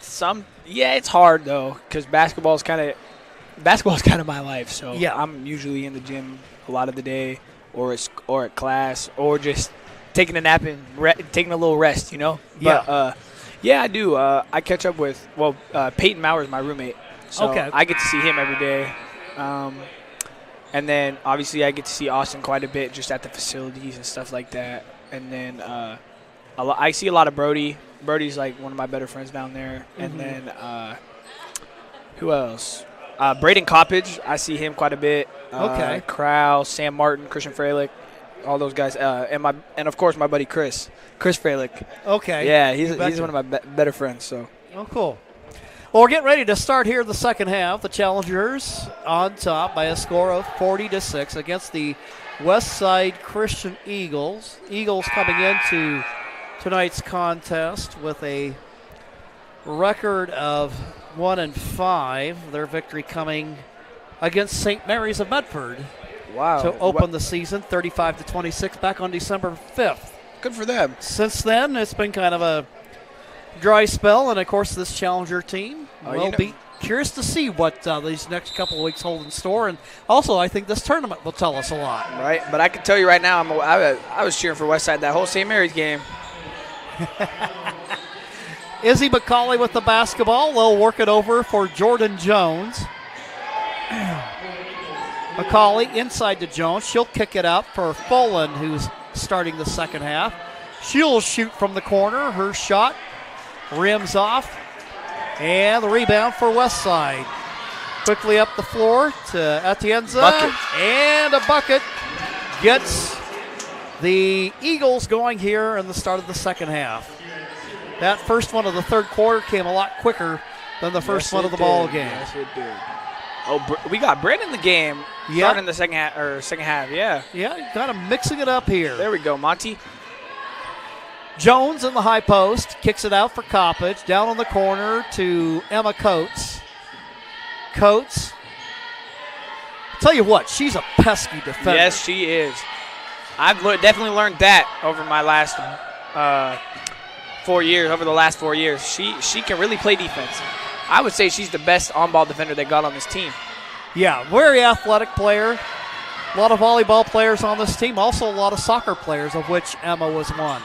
It's hard though, because basketball's kind of my life. So yeah, I'm usually in the gym a lot of the day, or at class, or just taking a nap and taking a little rest, But, I do. I catch up with, Peyton Maurer is my roommate. So okay. I get to see him every day. And then, obviously, I get to see Austin quite a bit just at the facilities and stuff like that. And then I see a lot of Brody. Brody's, like, one of my better friends down there. And then who else? Braden Coppage, I see him quite a bit. Okay. Krause, Sam Martin, Christian Freilich, all those guys, and of course my buddy Chris Freilich. Okay. Yeah, he's one of my better friends. So. Oh, cool. Well, we're getting ready to start here the second half. The Challengers on top by a score of 40-6 against the Westside Christian Eagles. Eagles coming into tonight's contest with a record of 1-5. Their victory coming against St. Mary's of Medford. Wow. To open the season, 35-26, back on December 5th. Good for them. Since then, it's been kind of a dry spell, and of course, this Challenger team will be curious to see what these next couple of weeks hold in store. And also, I think this tournament will tell us a lot. Right, but I can tell you right now, I was cheering for Westside that whole St. Mary's game. Izzy McCauley with the basketball. They'll work it over for Jordan Jones. McCauley inside to Jones. She'll kick it out for Folan, who's starting the second half. She'll shoot from the corner. Her shot rims off. And the rebound for Westside. Quickly up the floor to Atienza. Bucket. And a bucket gets the Eagles going here in the start of the second half. That first one of the third quarter came a lot quicker than the first one of the ball game. Yes, it did. Oh, we got Brent in the game starting the second half, yeah. Yeah, kind of mixing it up here. There we go, Monty. Jones in the high post, kicks it out for Coppage. Down on the corner to Emma Coates. Coates. Tell you what, she's a pesky defender. Yes, she is. I've definitely learned that over my last 4 years. Over the last 4 years, she can really play defense. I would say she's the best on-ball defender they got on this team. Yeah, very athletic player. A lot of volleyball players on this team. Also a lot of soccer players, of which Emma was one.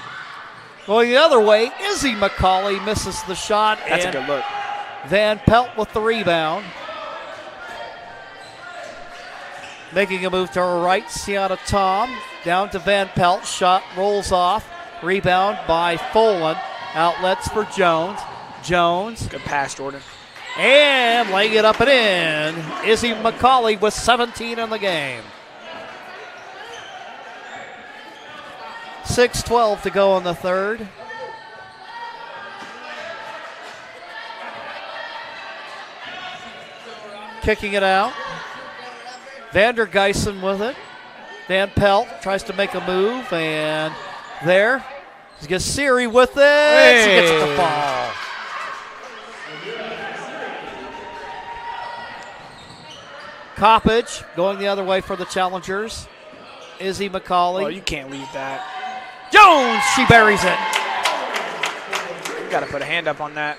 Going the other way, Izzy McCauley misses the shot. That's a good look. Van Pelt with the rebound. Making a move to her right, Sienna Tom. Down to Van Pelt. Shot rolls off. Rebound by Folan. Outlets for Jones. Jones. Good pass, Jordan. And laying it up and in. Izzy McCauley with 17 in the game. 6:12 to go in the third. Kicking it out. Vander Geysen with it. Van Pelt tries to make a move, and there. Gassiri with it. Hey. She gets the ball. Coppage going the other way for the Challengers. Izzy McCauley. Oh, you can't leave that. Jones, she buries it. You got to put a hand up on that.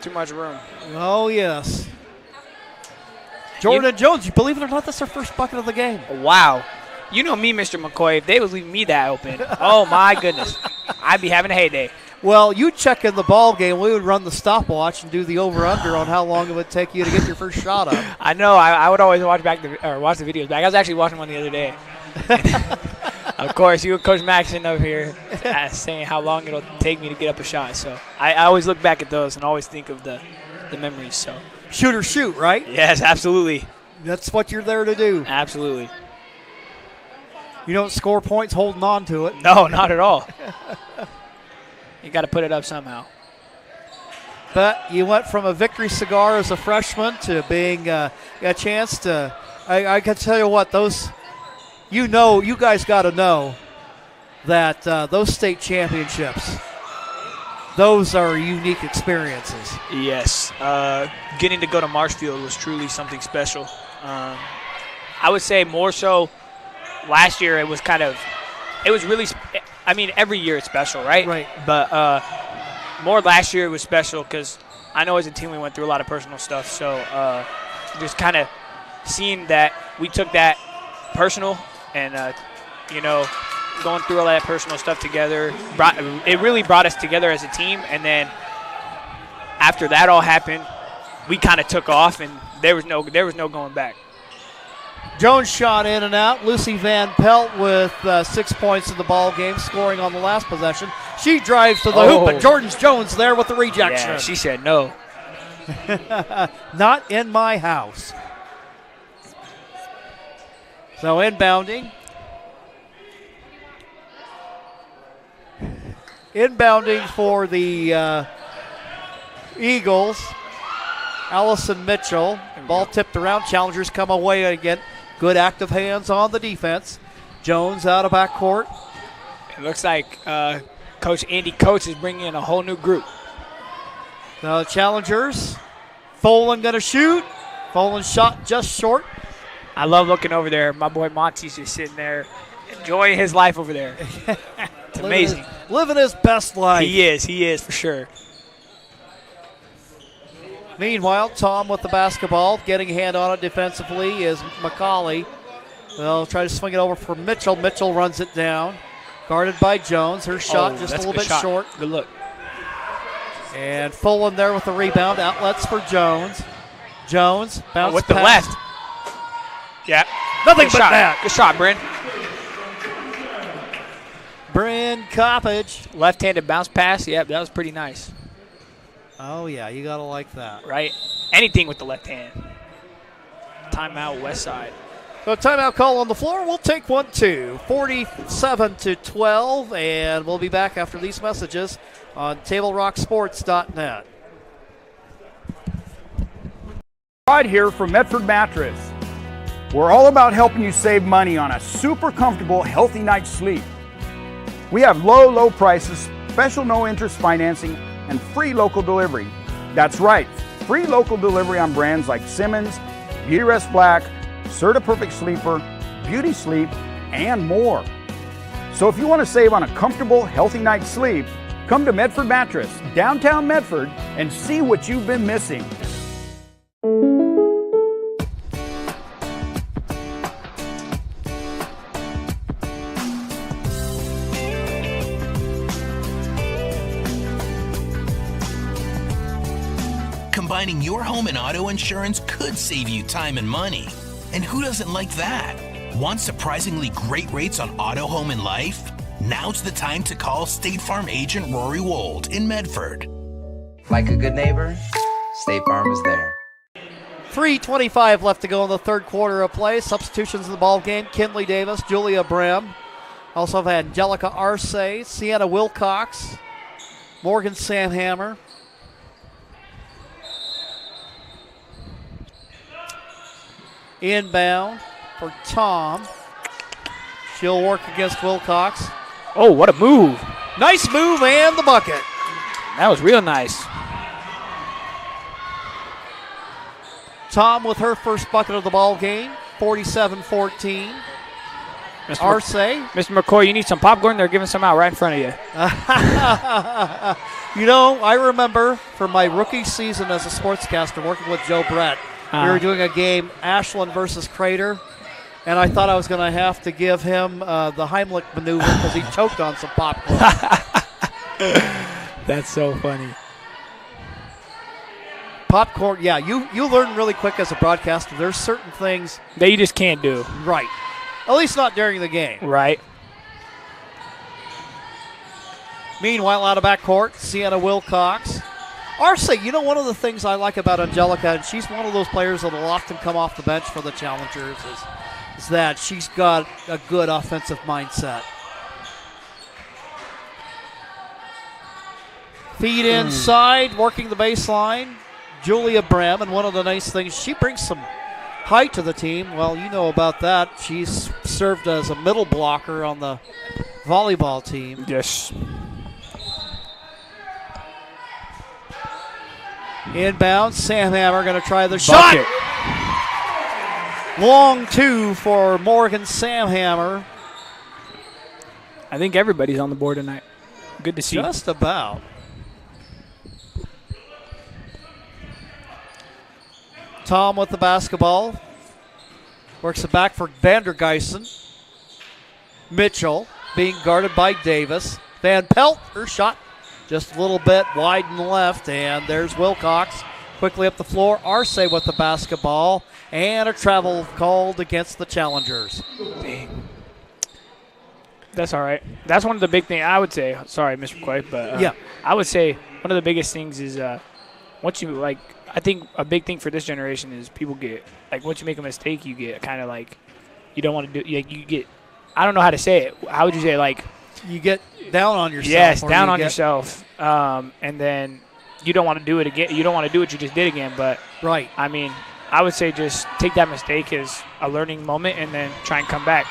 Too much room. Oh, yes. Jordan Jones, you believe it or not, that's her first bucket of the game. Wow. You know me, Mr. McCoy. If they was leaving me that open, oh, my goodness. I'd be having a heyday. Well, you check in the ball game. We would run the stopwatch and do the over-under on how long it would take you to get your first shot up. I know. I would always watch the videos back. I was actually watching one the other day. Of course, you and Coach Maxson up here saying how long it'll take me to get up a shot. So I always look back at those and always think of the memories. So shoot or shoot, right? Yes, absolutely. That's what you're there to do. Absolutely. You don't score points holding on to it. No, not at all. You got to put it up somehow. But you went from a victory cigar as a freshman to being a chance to. I can tell you what, those. You guys got to know that those state championships, those are unique experiences. Yes. Getting to go to Marshfield was truly something special. I would say more so last year it was really, every year it's special, right? Right. But more last year it was special because I know as a team we went through a lot of personal stuff. So just kind of seeing that we took that personal and, going through all that personal stuff together, it really brought us together as a team. And then after that all happened, we kind of took off, and there was no going back. Jones shot in and out. Lucy Van Pelt with 6 points in the ball game, scoring on the last possession. She drives to the hoop, but Jordan Jones there with the rejection. Yeah, she said no. Not in my house. So inbounding. Inbounding for the Eagles. Allison Mitchell. Ball tipped around. Challengers come away again. Good active hands on the defense. Jones out of backcourt. It looks like Coach Andy Coates is bringing in a whole new group. The Challengers. Folan going to shoot. Folan shot just short. I love looking over there. My boy Monty's just sitting there enjoying his life over there. It's amazing. Living his best life. He is for sure. Meanwhile, Tom with the basketball, getting a hand on it defensively is McCauley. They'll try to swing it over for Mitchell. Mitchell runs it down. Guarded by Jones. Her shot just a little bit short. Good look. And Folan there with the rebound. Outlets for Jones. Jones bounce with the pass. left. Yeah. Nothing Good but shot. that. Good shot, Bryn. Bryn Coppage. Left-handed bounce pass. Yep, that was pretty nice. Oh, yeah, you got to like that. Right? Anything with the left hand. Timeout, Westside. So timeout call on the floor. We'll take 1-2. 47-12, and we'll be back after these messages on TableRockSports.net. Rod here from Medford Mattress. We're all about helping you save money on a super comfortable, healthy night's sleep. We have low prices, special no-interest financing, and free local delivery. That's right, free local delivery on brands like Simmons, Beautyrest Black, Serta Perfect Sleeper, Beauty Sleep, and more. So if you want to save on a comfortable, healthy night's sleep, come to Medford Mattress, downtown Medford, and see what you've been missing. Combining your home and auto insurance could save you time and money. And who doesn't like that? Want surprisingly great rates on auto, home, and life? Now's the time to call State Farm agent Rory Wold in Medford. Like a good neighbor, State Farm is there. 3:25 left to go in the third quarter of play. Substitutions in the ball game. Kinley Davis, Julia Brem. Also have Angelica Arce, Sienna Wilcox, Morgan Samhammer. Inbound for Tom. She'll work against Wilcox. Oh, what a move. Nice move and the bucket. That was real nice. Tom with her first bucket of the ball game, 47-14. Arce. Mr. McCoy, you need some popcorn? They're giving some out right in front of you. You know, I remember from my rookie season as a sportscaster working with Joe Brett, we were doing a game, Ashland versus Crater, and I thought I was going to have to give him the Heimlich maneuver because he choked on some popcorn. That's so funny. Popcorn, yeah, you learn really quick as a broadcaster. There's certain things that you just can't do. Right. At least not during the game. Right. Meanwhile, out of backcourt, Sienna Wilcox. Arce, you know, one of the things I like about Angelica, and she's one of those players that will often come off the bench for the Challengers, is that she's got a good offensive mindset. Feed inside, working the baseline. Julia Brem, and one of the nice things, she brings some height to the team. Well, you know about that. She's served as a middle blocker on the volleyball team. Yes. Inbound, Samhammer going to try the shot. Long two for Morgan Samhammer. I think everybody's on the board tonight. Good to see. Just about. Tom with the basketball. Works it back for Vandergeysen. Mitchell being guarded by Davis. Van Pelt, her shot just a little bit wide and left, and there's Wilcox quickly up the floor. Arce with the basketball, and a travel called against the Challengers. Dang. That's all right. That's one of the big things I would say. Sorry, Mr. Quay, but yeah, I would say one of the biggest things is once you I think a big thing for this generation is people get once you make a mistake, you get kind of You don't want to do. You get. I don't know how to say it. How would you say it? Like you get down on yourself. Yes, down on yourself, and then you don't want to do it again. You don't want to do what you just did again. But right. I mean, I would say just take that mistake as a learning moment and then try and come back.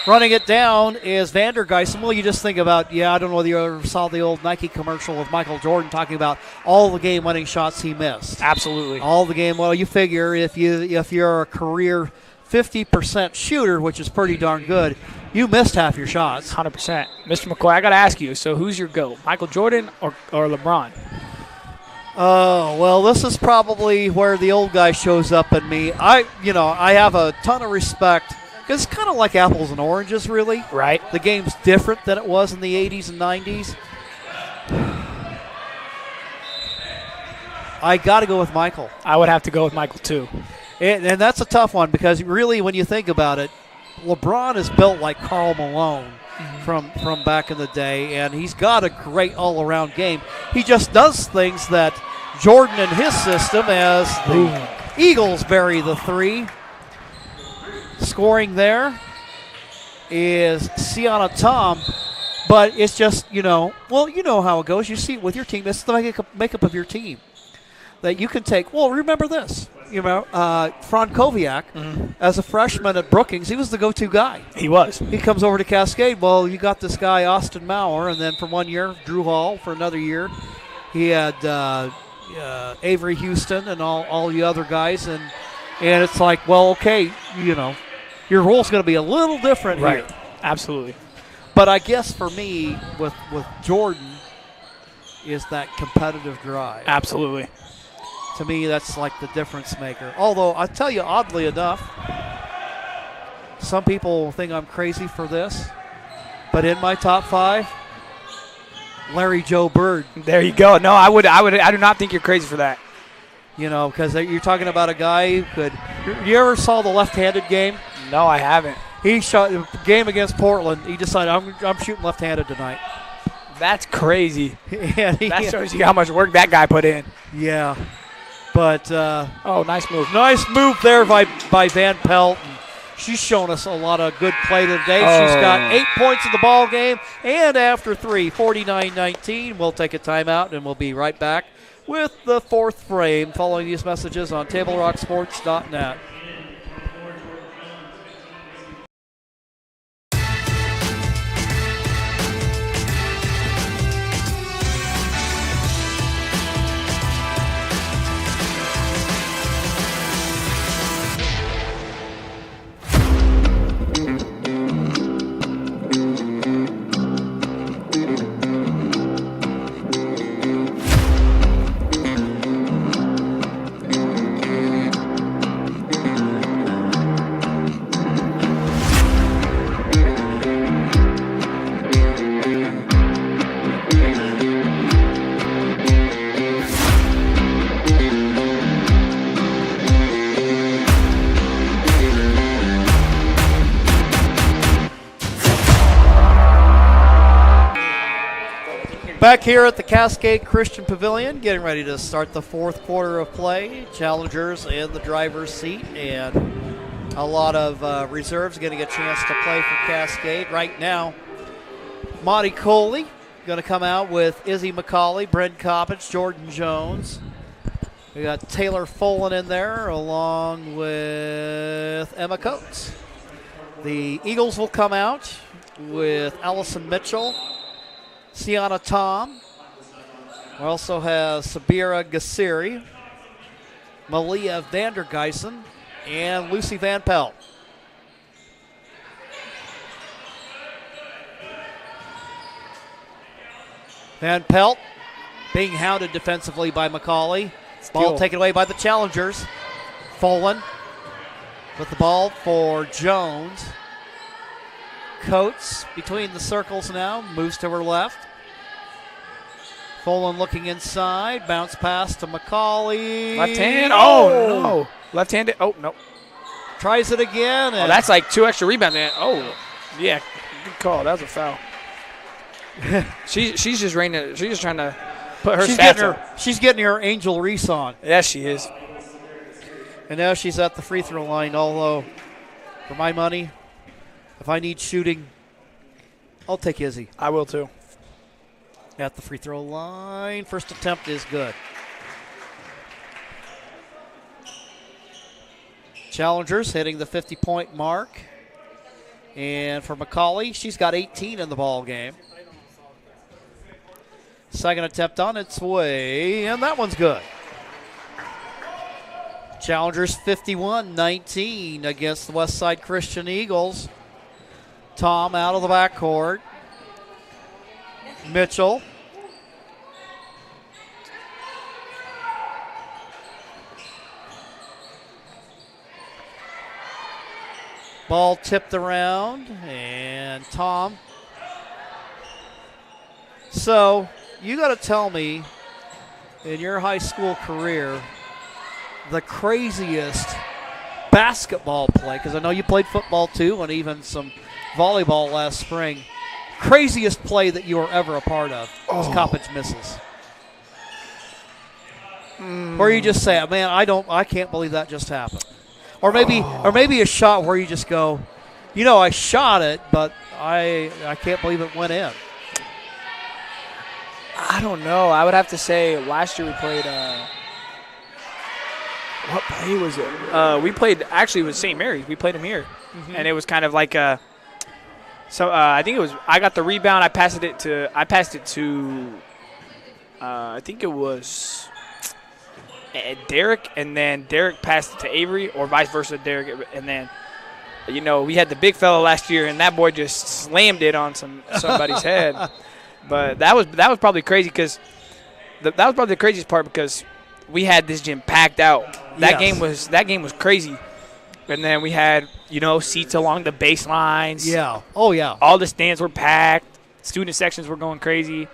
Running it down is Vandergeisen. Well, you just think about, I don't know whether you ever saw the old Nike commercial with Michael Jordan talking about all the game-winning shots he missed. Absolutely. All the game. Well, you figure if you're a career 50% shooter, which is pretty darn good, you missed half your shots. 100%. Mr. McCoy, I got to ask you, so who's your GOAT, Michael Jordan or LeBron? Oh, well, this is probably where the old guy shows up in me. I have a ton of respect. It's kind of like apples and oranges, really. Right. The game's different than it was in the 80s and 90s. I got to go with Michael. I would have to go with Michael, too. And that's a tough one because, really, when you think about it, LeBron is built like Karl Malone from back in the day, and he's got a great all-around game. He just does things that Jordan and his system, as the Eagles bury the three. Scoring there is Sienna Tom, but it's just, you know how it goes. You see it with your team. It's the makeup of your team that you can take. Well, remember this. Frankowiak, as a freshman at Brookings, he was the go-to guy. He was. He comes over to Cascade. Well, you got this guy, Austin Maurer, and then for 1 year, Drew Hall for another year. He had Avery Houston and all the other guys, and it's like, well, okay, your role's going to be a little different right. here. Absolutely. But I guess for me, with Jordan, is that competitive drive. Absolutely. To me, that's like the difference maker. Although, I tell you, oddly enough, some people think I'm crazy for this, but in my top 5, Larry Joe Bird. There you go. No, I do not think you're crazy for that. Because you're talking about a guy who could. You ever saw the left-handed game? No, I haven't. He shot a game against Portland. He decided, I'm shooting left-handed tonight. That's crazy. That shows you how much work that guy put in. Yeah. But nice move. Nice move there by Van Pelt. And she's shown us a lot of good play today. She's got 8 points in the ball game, and after 3, 49-19. We'll take a timeout, and we'll be right back with the fourth frame following these messages on TableRockSports.net. Back here at the Cascade Christian Pavilion, getting ready to start the fourth quarter of play. Challengers in the driver's seat, and a lot of reserves getting a chance to play for Cascade. Right now, Monty Coley going to come out with Izzy McCauley, Brent Coppage, Jordan Jones. We got Taylor Folan in there along with Emma Coates. The Eagles will come out with Allison Mitchell, Sienna Tom. We also have Sabira Gassiri, Malia Vandergeisen, and Lucy Van Pelt. Van Pelt being hounded defensively by McCauley. Ball taken away by the challengers. Folan with the ball for Jones. Coates between the circles now, moves to her left. Folan looking inside, bounce pass to McCauley. Left hand, oh no. Left-handed, oh no. Tries it again. Oh, that's like 2 extra rebounds. Oh, yeah, good call, that was a foul. she's just trying to put her stats up. She's getting her Angel Reese on. Yes, she is. And now she's at the free throw line, although For my money, if I need shooting, I'll take Izzy. I will too. At the free throw line. First attempt is good. Challengers hitting the 50-point mark. And for McCauley, she's got 18 in the ball game. Second attempt on its way, and that one's good. Challengers 51-19 against the Westside Christian Eagles. Tom out of the backcourt. Mitchell. Ball tipped around, and Tom. So, you got to tell me, in your high school career, the craziest basketball play, because I know you played football too, and even some volleyball last spring. Craziest play that you were ever a part of was Coppage misses. Where you just say, man, I can't believe that just happened. Or maybe a shot where you just go, I shot it, but I can't believe it went in. I don't know. I would have to say last year we played what play was it? We played actually with St. Mary's. We played them here. Mm-hmm. And it was kind of like I think it was I got the rebound, I passed it to I think it was Derek, and then Derek passed it to Avery, or vice versa, Derek, and then we had the big fella last year, and that boy just slammed it on somebody's head. But that was probably crazy because that was probably the craziest part because we had this gym packed out. That game was crazy, and then we had seats along the baselines. Yeah. Oh yeah. All the stands were packed. Student sections were going crazy.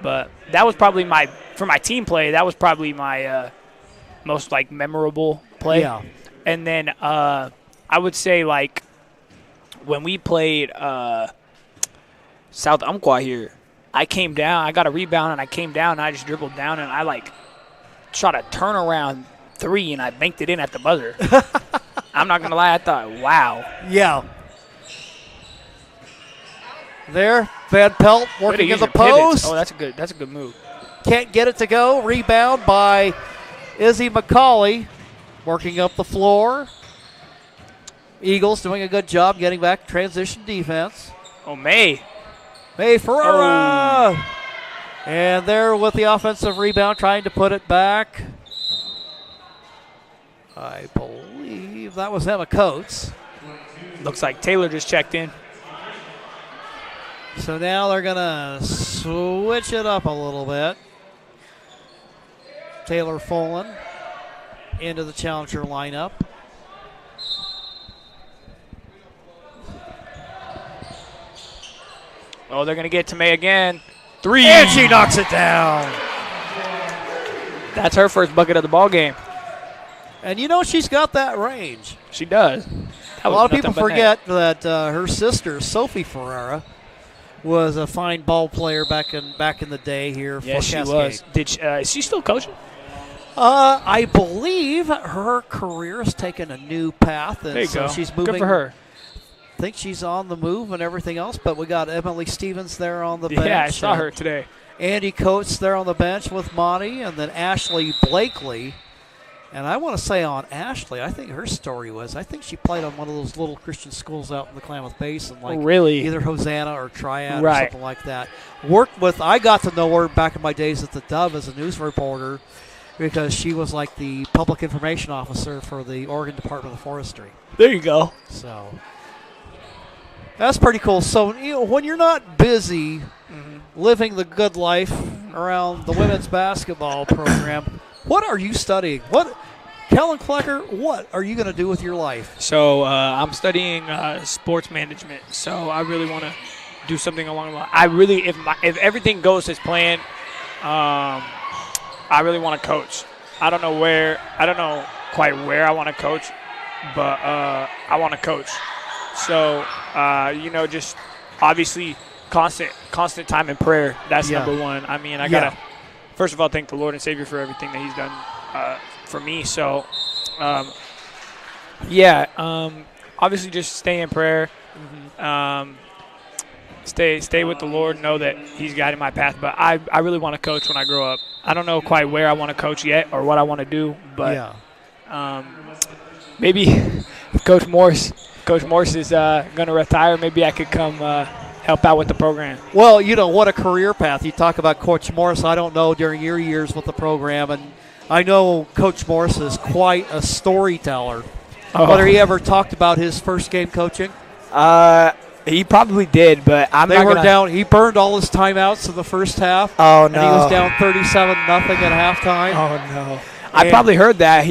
But that was probably for my team play. That was probably my most memorable play. Yeah. And then I would say when we played South Umpqua here, I came down. I got a rebound and I came down and I just dribbled down and I shot a turnaround 3 and I banked it in at the buzzer. I'm not gonna lie. I thought, wow. Yeah. There, Van Pelt working in the post. Oh, that's a good move. Can't get it to go. Rebound by Izzy McCauley, working up the floor. Eagles doing a good job getting back transition defense. Oh, May Ferrara. Oh. And there with the offensive rebound, trying to put it back. I believe that was Emma Coates. Looks like Taylor just checked in. So now they're going to switch it up a little bit. Taylor Folan into the challenger lineup. Oh, they're going to get to May again. 3. And she knocks it down. That's her first bucket of the ball game. And she's got that range. She does. A lot of people forget that her sister, Sophie Ferrara, was a fine ball player back in the day here for Cascade. She was. Is she still coaching? I believe her career has taken a new path, and there you go. She's moving. Good for her. I think she's on the move and everything else, but we got Emily Stevens there on the bench. Yeah, I saw her today. Andy Coates there on the bench with Monty, and then Ashley Blakely. And I want to say on Ashley, I think her story was, I think she played on one of those little Christian schools out in the Klamath Basin, really? Either Hosanna or Triad or something like that. I got to know her back in my days at the Dove as a news reporter because she was like the public information officer for the Oregon Department of Forestry. There you go. So that's pretty cool. So when you're not busy living the good life around the women's basketball program, what are you studying? Kellen Klecker, what are you going to do with your life? So I'm studying sports management. So I really want to do something along the line. I really, if everything goes as planned, I really want to coach. I don't know quite where I want to coach, but I want to coach. So just obviously constant time in prayer. That's number one. I mean, I gotta first of all thank the Lord and Savior for everything that He's done for me. So obviously just stay in prayer. Stay with the Lord. Know that He's guiding my path. But I really want to coach when I grow up. I don't know quite where I want to coach yet or what I want to do. But maybe if Coach Morse is going to retire, maybe I could come help out with the program. Well, what a career path. You talk about Coach Morris. I don't know during your years with the program, and I know Coach Morris is quite a storyteller. Whether he ever talked about his first game coaching? He probably did, but down. He burned all his timeouts in the first half. Oh, no. And he was down 37-0 at halftime. Oh, no. I probably heard that.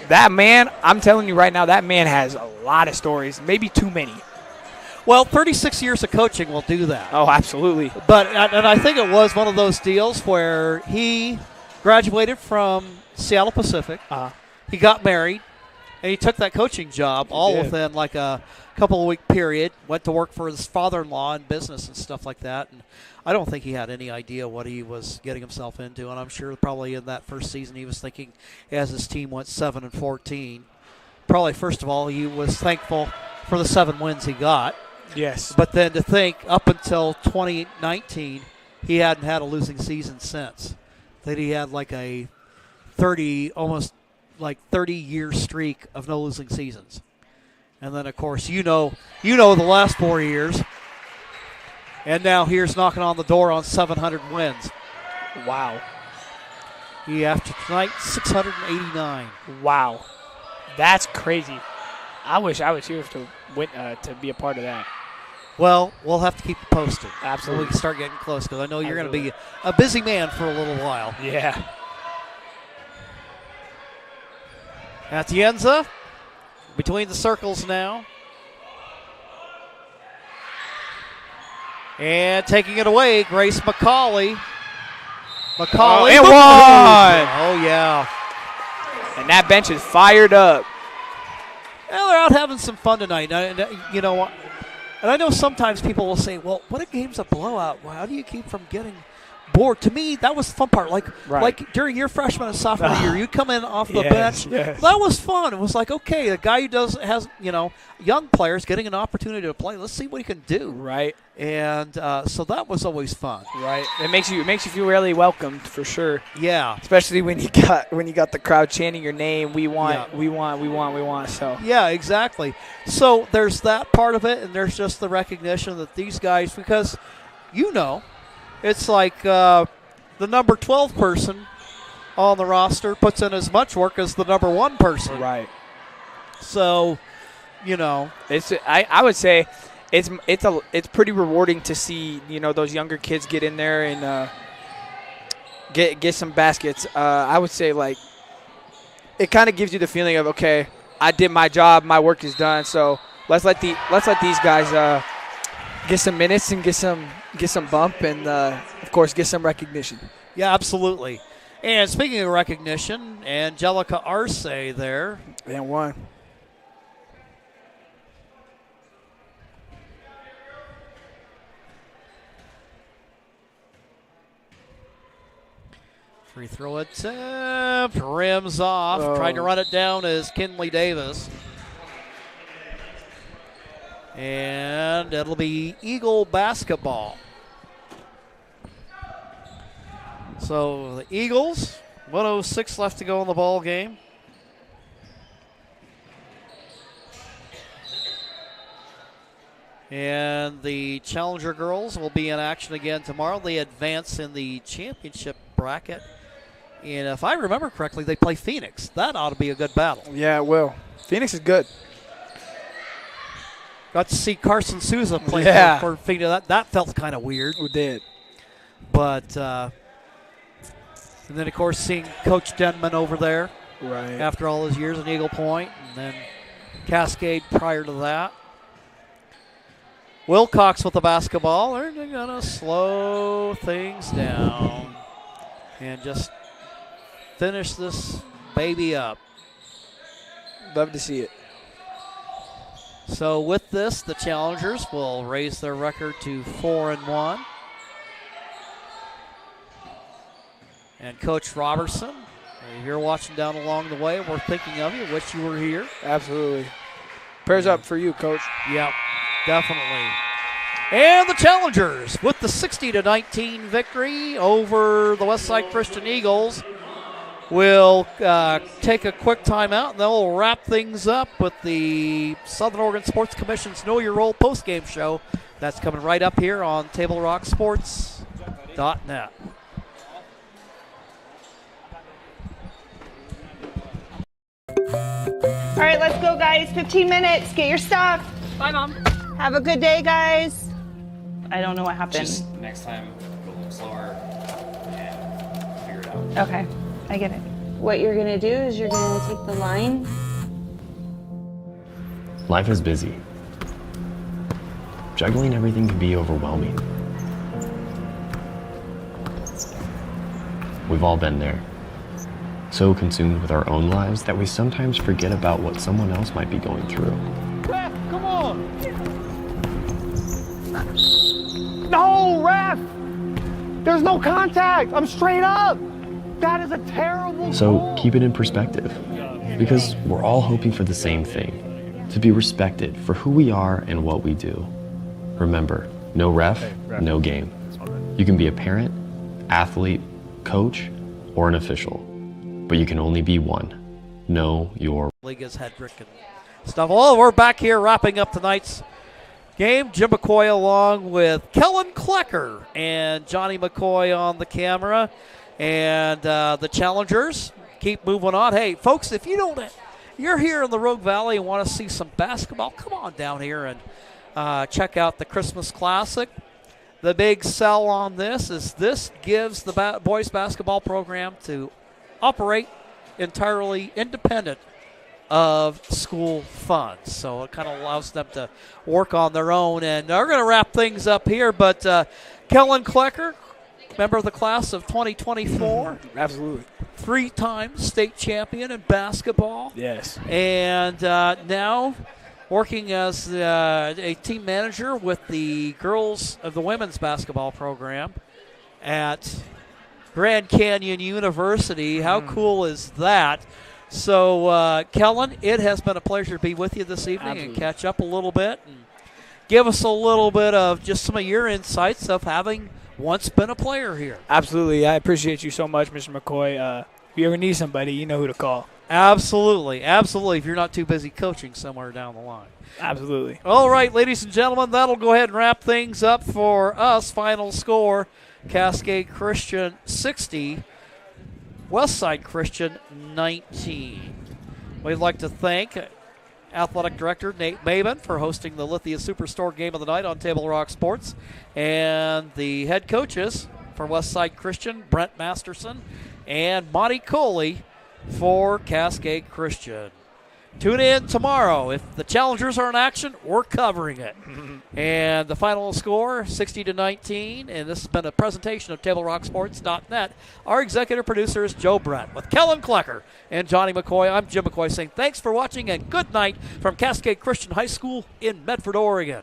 That man, I'm telling you right now, that man has a lot of stories, maybe too many. Well, 36 years of coaching will do that. Oh, absolutely. And I think it was one of those deals where he graduated from Seattle Pacific. He got married, and he took that coaching job within like a couple of week period. Went to work for his father-in-law in business and stuff like that. And I don't think he had any idea what he was getting himself into. And I'm sure probably in that first season he was thinking, as his team went 7-14, probably first of all he was thankful for the 7 wins he got. Yes. But then to think up until 2019, he hadn't had a losing season since. That he had like a 30-year streak of no losing seasons. And then, of course, you know the last 4 years. And now here's knocking on the door on 700 wins. Wow. He, after tonight, 689. Wow. That's crazy. I wish I was here to be a part of that. Well, we'll have to keep you posted. Absolutely. We can start getting close because I know you're going to be a busy man for a little while. Yeah. Atienza between the circles now. And taking it away, Grace McCauley. And one! Oh, yeah. And that bench is fired up. Well, they're out having some fun tonight. You know what? And I know sometimes people will say, well, what a game's a blowout. Well, how do you keep from getting bored? To me, that was the fun part. Like during your freshman and sophomore year, you come in off the bench. Yes. That was fun. It was like, okay, the guy who has young players getting an opportunity to play. Let's see what he can do. Right. And so that was always fun. Right. It makes you feel really welcomed for sure. Yeah. Especially when you got the crowd chanting your name. We want. So. Yeah, exactly. So there's that part of it, and there's just the recognition that these guys, because it's like the number 12 person on the roster puts in as much work as the number 1 person. Right. So, it's I would say it's pretty rewarding to see those younger kids get in there and get some baskets. I would say it kind of gives you the feeling of, okay, I did my job, my work is done. So let's let these guys get some minutes and get some bump and of course get some recognition. Yeah, absolutely. And speaking of recognition, Angelica Arce there. And one. Free throw attempt, rims off. Trying to run it down is Kinley Davis. And it'll be Eagle basketball. So the Eagles, 1:06 left to go in the ball game. And the Challenger girls will be in action again tomorrow. They advance in the championship bracket. And if I remember correctly, they play Phoenix. That ought to be a good battle. Yeah, it will. Phoenix is good. Got to see Carson Souza play for Phoenix. That felt kind of weird. It did. But, and then, of course, seeing Coach Denman over there. Right. After all his years in Eagle Point. And then Cascade prior to that. Wilcox with the basketball. They're going to slow things down and just finish this baby up. Love to see it. So with this, the Challengers will raise their record to 4-1. And Coach Robertson, if you're watching down along the way, we're thinking of you. Wish you were here. Absolutely. Prayers up for you, Coach. Yep, definitely. And the Challengers with the 60-19 victory over the Westside Christian Eagles will take a quick timeout, and then we'll wrap things up with the Southern Oregon Sports Commission's Know Your Role postgame show. That's coming right up here on TableRockSports.net. All right, let's go, guys. 15 minutes. Get your stuff. Bye, Mom. Have a good day, guys. I don't know what happened. Just next time, go a little slower and figure it out. Okay, I get it. What you're gonna do is you're gonna take the line. Life is busy. Juggling everything can be overwhelming. We've all been there. So consumed with our own lives that we sometimes forget about what someone else might be going through. Ref, come on. No, ref. There's no contact. I'm straight up. That is a terrible So goal. keep it in perspective, because we're all hoping for the same thing, to be respected for who we are and what we do. Remember, no ref, no game. You can be a parent, athlete, coach, or an official, but you can only be one. Know your League is Hedrick and stuff. Well, we're back here wrapping up tonight's game. Jim McCoy along with Kellen Klecker and Johnny McCoy on the camera. And the Challengers keep moving on. Hey, folks, if you're here in the Rogue Valley and want to see some basketball, come on down here and check out the Christmas Classic. The big sell on this is this gives the boys basketball program to operate entirely independent of school funds. So it kind of allows them to work on their own. And we're going to wrap things up here. But Kellen Klecker, member of the class of 2024. Absolutely. 3-time state champion in basketball. Yes. And now working as a team manager with the girls of the women's basketball program at Grand Canyon University. How cool is that? So, Kellen, it has been a pleasure to be with you this evening and catch up a little bit and give us a little bit of just some of your insights of having once been a player here. Absolutely. I appreciate you so much, Mr. McCoy. If you ever need somebody, you know who to call. Absolutely. Absolutely. If you're not too busy coaching somewhere down the line. Absolutely. All right, ladies and gentlemen, that'll go ahead and wrap things up for us. Final score, Cascade Christian 60, Westside Christian 19. We'd like to thank Athletic Director Nate Maben for hosting the Lithia Superstore Game of the Night on Table Rock Sports, and the head coaches for Westside Christian, Brent Masterson and Monty Coley for Cascade Christian. Tune in tomorrow. If the Challengers are in action, we're covering it. And the final score, 60-19. And this has been a presentation of TableRockSports.net. Our executive producer is Joe Brett. With Kellen Klecker and Johnny McCoy, I'm Jim McCoy saying thanks for watching and good night from Cascade Christian High School in Medford, Oregon.